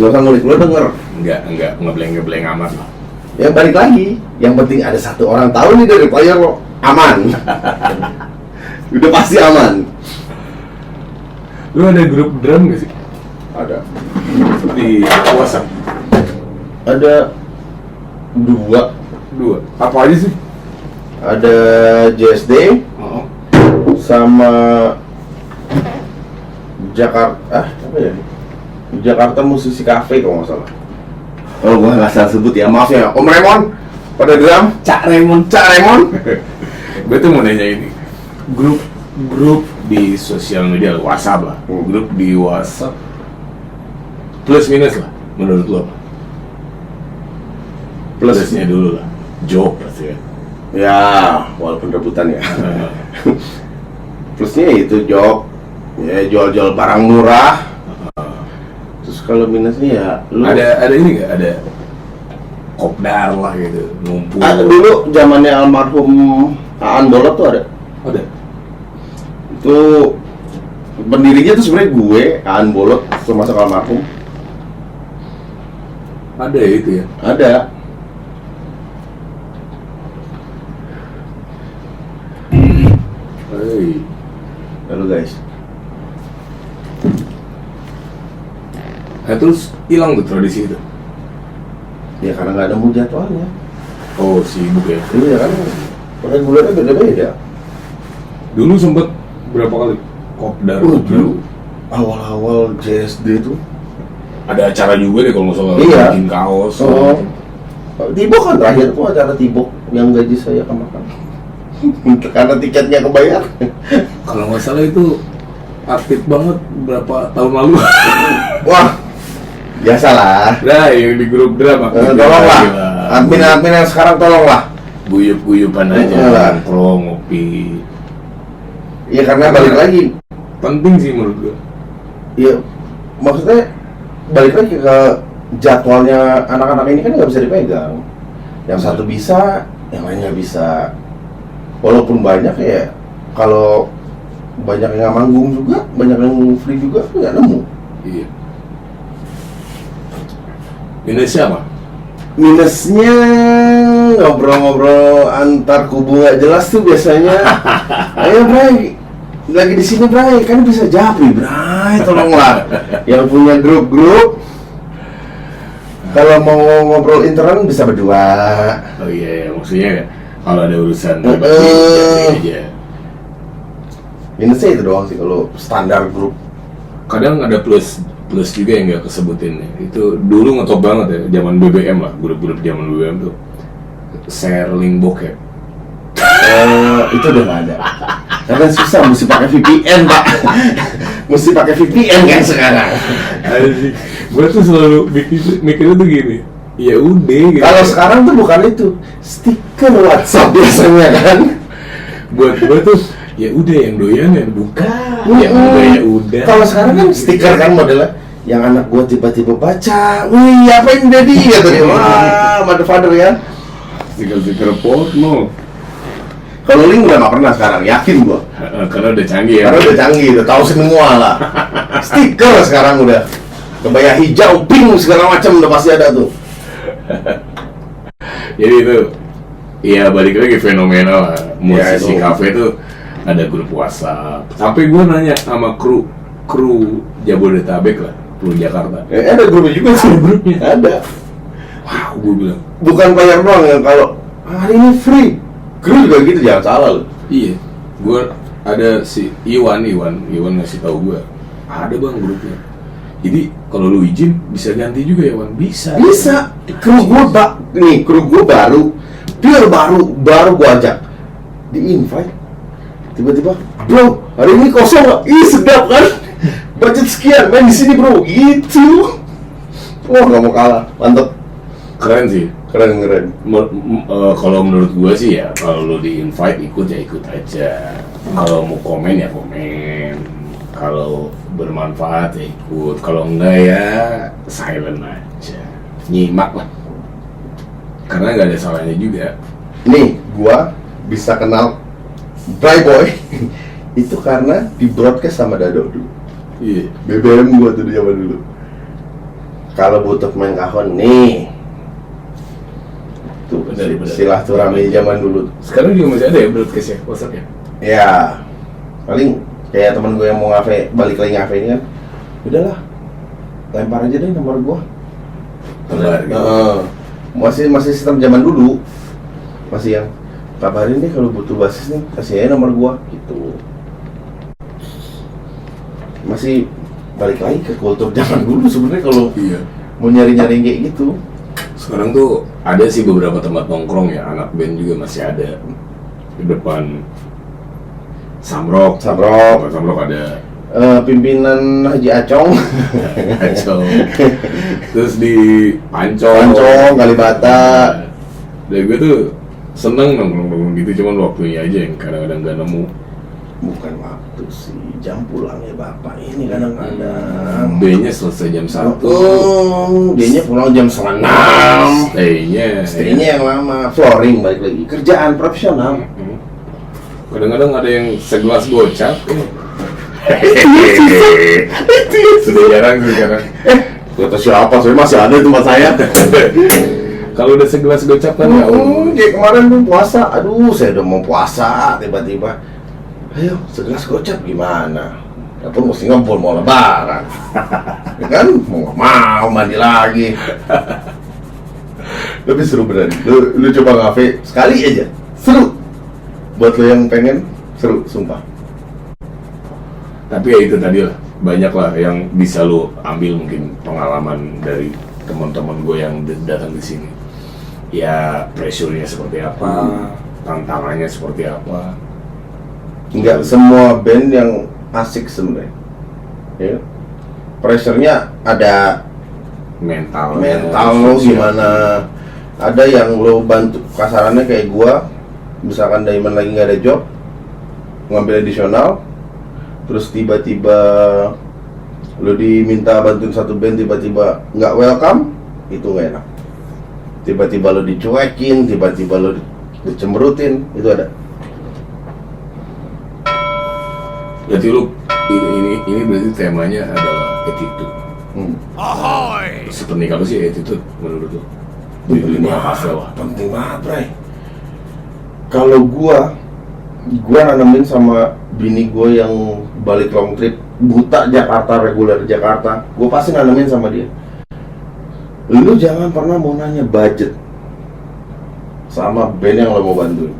Gak usah ngulik, lu denger. Enggak ngebleng amat lah. Ya balik lagi, yang penting ada satu orang tahu nih dari player lo, aman. Udah pasti aman. Lu ada grup drum gak sih? Ada Di WhatsApp? Ada dua. Apa aja sih? Ada JSD Oh. sama Jakarta, apa ya? Jakarta Musisi Cafe kalau nggak salah. Oh, gua nggak salah sebut ya, maaf ya. Om Remon pada drum, Cak Remon. Gue tuh mau nanya ini, grup di sosial media WhatsApp lah, grup di WhatsApp plus minus lah menurut lo apa? Plusnya dulu lah, joke pasti kan. Ya, walaupun rebutan ya. Plusnya itu jok, ya jual-jual barang murah. Terus kalau minusnya ya lu Ada ini nggak, ada kopdar lah gitu, ngumpul. dulu zamannya almarhum Aan Bolot tuh ada. Itu pendirinya tuh sebenarnya gue, Aan Bolot, termasuk almarhum. Ada ya itu ya. Ada. Hey. Lalu guys, Nah terus hilang tuh tradisi itu. ya karena nggak ada jadwalnya. Oh sibuk ya. Iya kan, regulernya beda-beda. Dulu sempet berapa kali kopdar? Dulu awal-awal JSD tuh. Ada acara juga deh kalau nggak salah, Iya. bikin kaos. Oh, Tibok kan terakhir tuh acara Tibok yang gaji saya kemakan. Karena tiketnya kebayar. Kalau nggak salah itu aktif banget berapa tahun lalu. Wah, biasalah. Nah, yang di grup drama. Tolonglah, admin-admin yang sekarang tolonglah. Guyup-guyupan aja, Iya. nongkrong, ngopi. Iya karena balik lagi. Penting sih menurut gue. Iya, maksudnya balik lagi ke jadwalnya anak-anak ini kan nggak bisa dipegang. Yang satu bisa, yang lain nggak bisa. Walaupun banyak ya, kalau banyak yang manggung juga, banyak yang free juga, nggak nemu. Iya. Minusnya apa? Minusnya ngobrol-ngobrol antar kubu nggak jelas tuh biasanya. Ayo Bray, lagi di sini Bray, kan bisa japri Bray, tolonglah. Yang punya grup-grup, kalau mau ngobrol intern bisa berdua. Oh iya, maksudnya kalau ada urusan aja. Minusnya itu doang sih kalau standar grup. Kadang ada plus juga yang nggak kesebutin ya. Itu dulu ngetop banget ya, zaman BBM lah, grup-grup zaman BBM tuh share link bokep. Itu udah nggak ada. Karena susah, mesti pakai VPN Pak. Mesti pakai VPN kan sekarang. Gue tuh selalu mikirnya tuh gini, ya udah gitu. Kalau sekarang tuh bukan itu, stiker WhatsApp biasanya kan. Buat gue tuh ya udah yang doyan yang buka, yang enggak ya udah. Kalau sekarang kan stiker kan modelnya, yang anak gua tiba-tiba baca, wih apa ini Daddy, kata dia, wah mother father ya. Stiker porno. Kalau link udah nggak pernah sekarang, yakin gua. Karena udah canggih ya. Karena udah canggih, udah tahu semua lah. Stiker sekarang udah, kebaya hijau, pink segala macam udah pasti ada tuh. Jadi itu, ya balik lagi fenomena lah. Musisi itu. kafe tuh ada grup WhatsApp. Sampai gue nanya sama kru Jabodetabek lah, kru Jakarta. Ada grupnya juga sih. Grupnya Ada. Wow, gue bilang. Bukan bayar doang yang kalau hari ini free. Grup juga gitu, jangan salah loh. Iya, gue ada si Iwan ngasih tahu gue, ada bang grupnya. Jadi kalau lu izin bisa ganti juga ya Wan, bisa. Kru gue baru, pure baru gue ajak di invite. Tiba-tiba, bro, hari ini kosong nggak? Ih sedap kan? Budget sekian, main di sini bro. Gitu. Wah nggak mau kalah, mantep. Keren sih. Keren. Kalau menurut gue sih ya, kalau lu di invite ikut ya ikut aja. Kalau mau komen ya komen. Kalau bermanfaat ya ikut. Kalau enggak ya silent aja. Nyimak lah. Karena nggak ada salahnya juga. Nih, gua bisa kenal Bray Boy itu karena di broadcast sama Dado dulu. Iya. BBM gua tuh di zaman dulu. Kalau butuh main kahon nih, tuh Benar. silaturahmi zaman dulu. Sekarang juga masih ada ya broadcast ya, WhatsApp ya? Ya, paling kayak temen gue yang mau ngafe, balik lagi ngafe ini kan, udahlah, lempar aja deh nomor gua. Tebar gitu. Masih sistem zaman dulu, masih yang kabarin deh kalau butuh basis nih, kasih aja nomor gua gitu. Masih balik lagi ke kultur zaman dulu sebenarnya kalau Iya. mau nyari-nyari kayak gitu. Sekarang tuh ada sih beberapa tempat nongkrong ya, anak band juga masih ada di depan Samrok ada Pimpinan Haji Acong, Acong. Terus di Pancong, Kalibata. Dan gue tuh seneng nongkrong gitu, cuman waktunya aja yang kadang-kadang gak nemu. Bukan waktu sih, jam pulangnya bapak ini kadang-kadang. B-nya selesai jam 1. Dia-nya pulang jam 5:30. Stay-nya yang lama, flooring balik lagi. Kerjaan profesional. Kadang-kadang ada yang segelas gocap sudah jarang sih sekarang. Kata siapa? Saya masih ada di tempat saya. Kalau udah segelas gocap kan ya Kayak kemarin tuh puasa. Aduh, saya udah mau puasa tiba-tiba. Ayo, segelas gocap gimana? Apa mesti ngumpul mau lebaran? Ya kan? Mau mandi lagi. Tapi seru beneran. Lu coba ngafe sekali aja. Seru. Buat lo yang pengen, seru, sumpah. Tapi ya itu tadi lah, banyak lah yang bisa lo ambil mungkin pengalaman dari teman-teman gue yang datang di sini. Ya pressure-nya seperti apa, tantangannya seperti apa. Enggak semua band yang asik sebenarnya. Ya. Pressure-nya ada, Mental lo gimana. Ada yang lo bantu, kasarannya kayak gua, misalkan Diamond lagi nggak ada job, ngambil additional, terus tiba-tiba lo diminta bantuin satu band, tiba-tiba nggak welcome, itu gak enak. Tiba-tiba lo dicuekin, tiba-tiba lo dicemberutin, itu ada. Berarti lu ini berarti temanya adalah attitude. Sepenting apa sih attitude menurut lu? Di dunia kafe lah. Penting banget, Bray. Kalau gua nanemin sama bini gua yang balik long trip buta Jakarta, reguler Jakarta, gua pasti nanemin sama dia. Lu jangan pernah mau nanya budget sama band yang lo mau bantuin.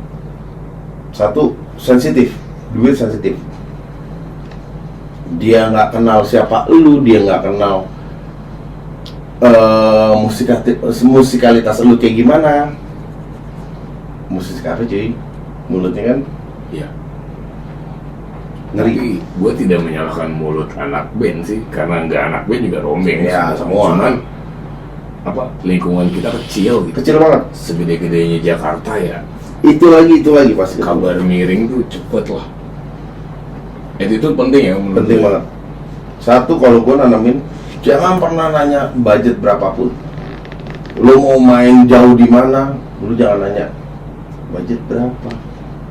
Satu, sensitif, duit sensitif. Dia nggak kenal siapa lu, dia nggak kenal musikalitas lu kayak gimana. Musik kafe cuy, mulutnya kan Iya. ngeri. Tapi gue tidak menyalahkan mulut anak band sih, karena nggak anak band juga rombeng. Ya, semua. Cuman apa lingkungan kita kecil gitu. Kecil banget. Segede-gedenya Jakarta ya. Itu lagi pasti. Kabar miring tuh cepet lah. Itu penting ya menurut Penting gue. banget. Satu, kalau gue nanamin, jangan pernah nanya budget berapapun. Lu mau main jauh di mana, lu jangan nanya budget berapa.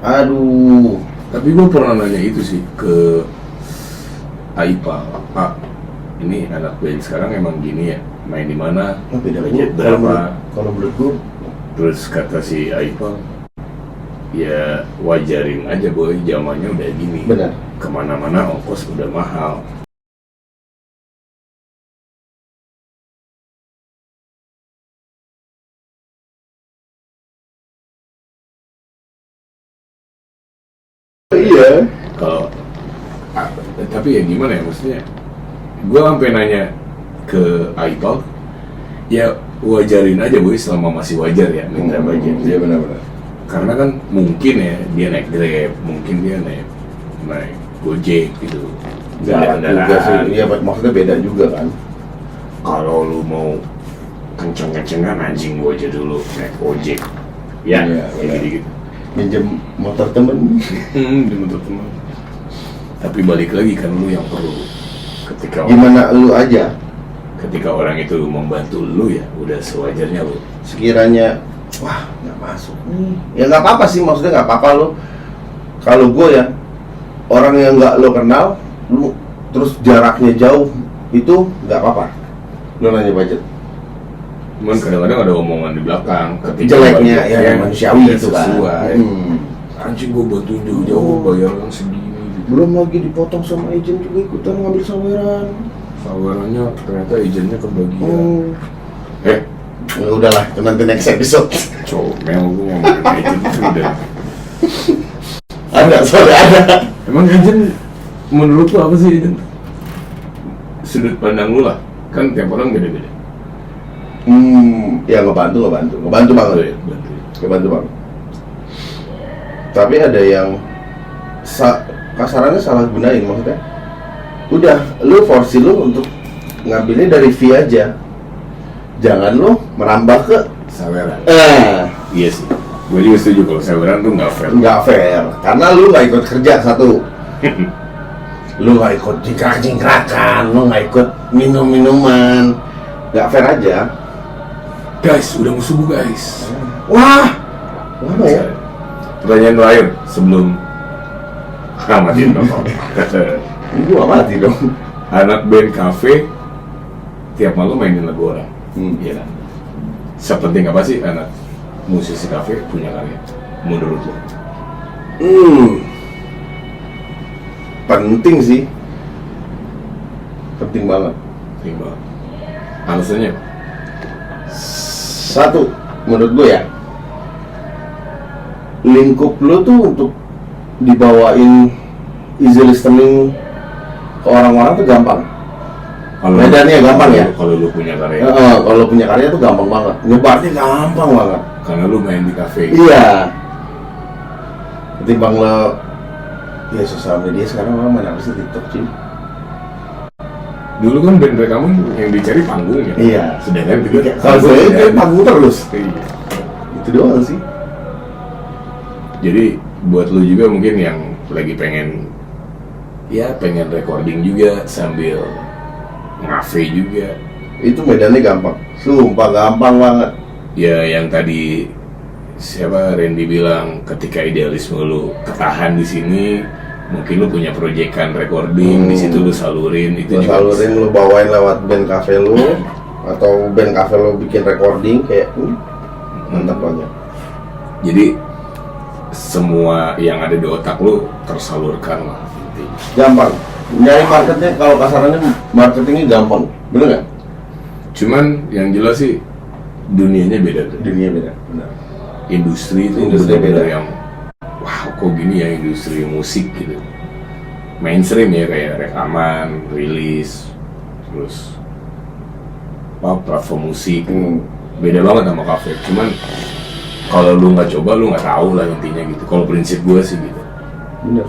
Aduh. Tapi gue pernah nanya itu sih ke Aipa. Pak, ini anak band sekarang emang gini ya, main di mana, Nah, beda budget gua. berapa. Kalau menurut gue, Terus kata si Aipa, ya wajarin aja boy, zamannya udah gini. benar. Kemana-mana ongkos udah mahal. Iya. Kalau tapi ya gimana ya, maksudnya gue sampai nanya ke Aipa, ya wajarin aja boy selama masih wajar ya minta budget. Iya benar-benar. Karena kan mungkin ya dia naik Grab, mungkin dia naik Gojek gitu. Nggak ada juga sih. kendaraan. Iya, maksudnya beda juga kan. Kalau lu mau kenceng-kencengan anjing gua aja dulu naik ojek. Ya, Iya, kayak benar. gitu. Minjem motor temen. Di motor teman. Tapi balik lagi kan lu yang perlu ketika Gimana lu aja? ketika orang itu membantu lu ya udah sewajarnya lu. Sekiranya, wah nggak masuk nih. Ya nggak apa-apa sih, maksudnya nggak apa-apa lo. Kalau gue ya, orang yang nggak lo kenal, lu terus jaraknya jauh, itu nggak apa-apa. Lo nanya budget. Cuman kadang-kadang ada omongan di belakang ketika Jeleknya ya budgetnya manusiawi udah itu kan. sesuai. Hmm. Anjing gua bantuin jauh-jauh bayar yang segini gitu. Belum lagi dipotong sama agent juga ikutan ngambil saweran. Sawerannya ternyata izinnya kebagian. Hmm. Eh, Ya udahlah, itu nanti next episode. comel gua ngomongin agent itu udah. Ada, soalnya ada. Emang agent menurut lu apa sih agent? Sudut pandang lu lah, kan tiap orang beda-beda. Ya ngebantu banget. Bantuin. Ngebantu banget. Tapi ada yang kasarannya salah gunain, maksudnya udah lu force lu untuk ngambilnya dari fee aja, jangan lu merambah ke Saweran. Iya sih. Gue juga setuju kalau saweran tuh nggak fair. nggak fair, karena lu nggak ikut kerja satu, lu nggak ikut jingkrak-jingkrakan, lu nggak ikut minum-minuman, nggak fair aja. Guys, udah mau subuh guys. Wah, lama ya. Pertanyaan terakhir sebelum matiin rokok. Ini gua mati dong. Anak band cafe tiap malam mainin lagu orang. Iya kan? Sepenting apa sih anak musisi cafe punya karya menurut lo? Penting sih, penting banget. Penting banget. Alasannya apa? Satu, menurut gue ya, lingkup lo tuh untuk dibawain easy listening ke orang-orang tuh gampang. Medannya gampang ya. Kalau lu punya karya, Kalau punya karya tuh gampang banget, nyebarnya gampang banget. karena lu main di cafe. Iya. Ketimbang lo, ya sosial media sekarang orang main apa sih, TikTok sih. Dulu kan band kamu yang dicari panggungnya. Iya. Sedangkan kita Kalau gue itu panggung terus. Iya. Itu doang sih. Jadi buat lu juga mungkin yang lagi pengen recording juga sambil ngafe juga, Itu medannya gampang, sumpah gampang banget. Ya yang tadi siapa Randy bilang, ketika idealisme lu ketahan di sini, mungkin lu punya proyekan recording di situ lu salurin itu Lu juga salurin, lu bawain lewat band cafe lu atau band cafe lu bikin recording kayak mantap banget. jadi semua yang ada di otak lu tersalurkan lah intinya. Gampang. Nyari marketnya, kalau kasarannya marketingnya gampang, bener nggak? Cuman yang jelas sih dunianya beda tuh. Dunia beda, benar. Industri itu Industri benar-benar beda. yang wow kok gini ya industri musik gitu. Mainstream ya kayak rekaman, rilis, terus platform musik. Beda banget sama kafe. Cuman kalau lu nggak coba lu nggak tahu lah intinya gitu. Kalau prinsip gue sih gitu. Bener.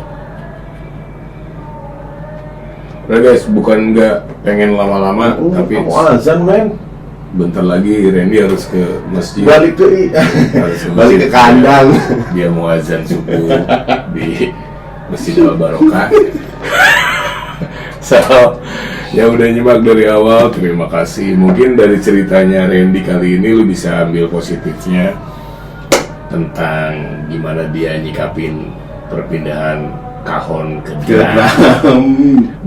Udah guys, bukan nggak pengen lama-lama, tapi Kamu azan men. bentar lagi Randy harus ke masjid. Balik ke Harus balik ke kandang. Dia mau azan subuh di Masjid Al Barokah. So, yang udah nyimak dari awal, terima kasih. Mungkin dari ceritanya Randy kali ini lu bisa ambil positifnya tentang gimana dia nyikapin perpindahan kahon ke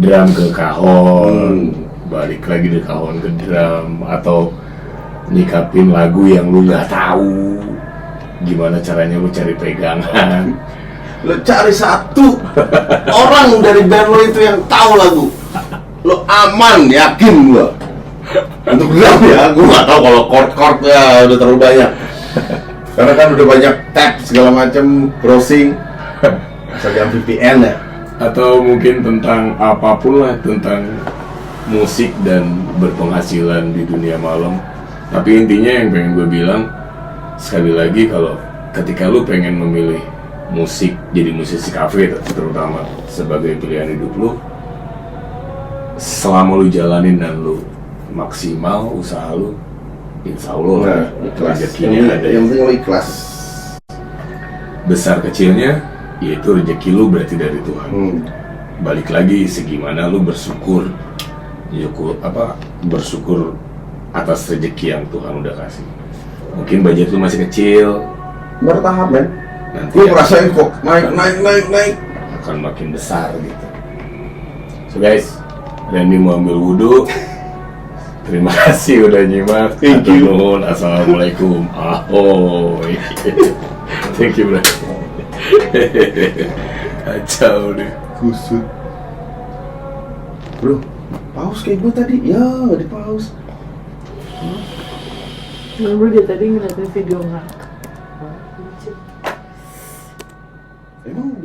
drum ke kahon, balik lagi dari kahon ke drum, atau nyikapin lagu yang lu nggak tahu gimana caranya lu cari pegangan. Lo cari satu orang dari band lo itu yang tahu lagu, lo aman, yakin gua. Untuk drum ya, gua nggak tahu kalau chord ya udah terlalu banyak. Karena kan udah banyak tab segala macam, browsing, asal yang VPN ya. Atau mungkin tentang apapun lah, tentang musik dan berpenghasilan di dunia malam. Tapi intinya yang pengen gue bilang sekali lagi, kalau ketika lu pengen memilih musik, jadi musisi kafe terutama sebagai pilihan hidup lu, selama lu jalanin dan lu maksimal usaha lu, insya Allah lah Ikhlas. rezekinya ada. Yang penting lo ikhlas. Besar kecilnya yaitu rezeki lu berarti dari Tuhan. Balik lagi segimana lu bersyukur, bersyukur atas rezeki yang Tuhan udah kasih. Mungkin budget lu masih kecil, Bertahap men. nanti Gue ngerasain kok naik. akan makin besar gitu. So guys, Randy mau ambil wudhu. Terima kasih udah nyimak. Thank you. Nuhun. Assalamualaikum. Ahoy. Thank you bro. Kacau deh. Kusut. Bro, pause kayak gue tadi. Ya, nggak di pause. Bro, dia tadi ngeliatin video ngakak. Emang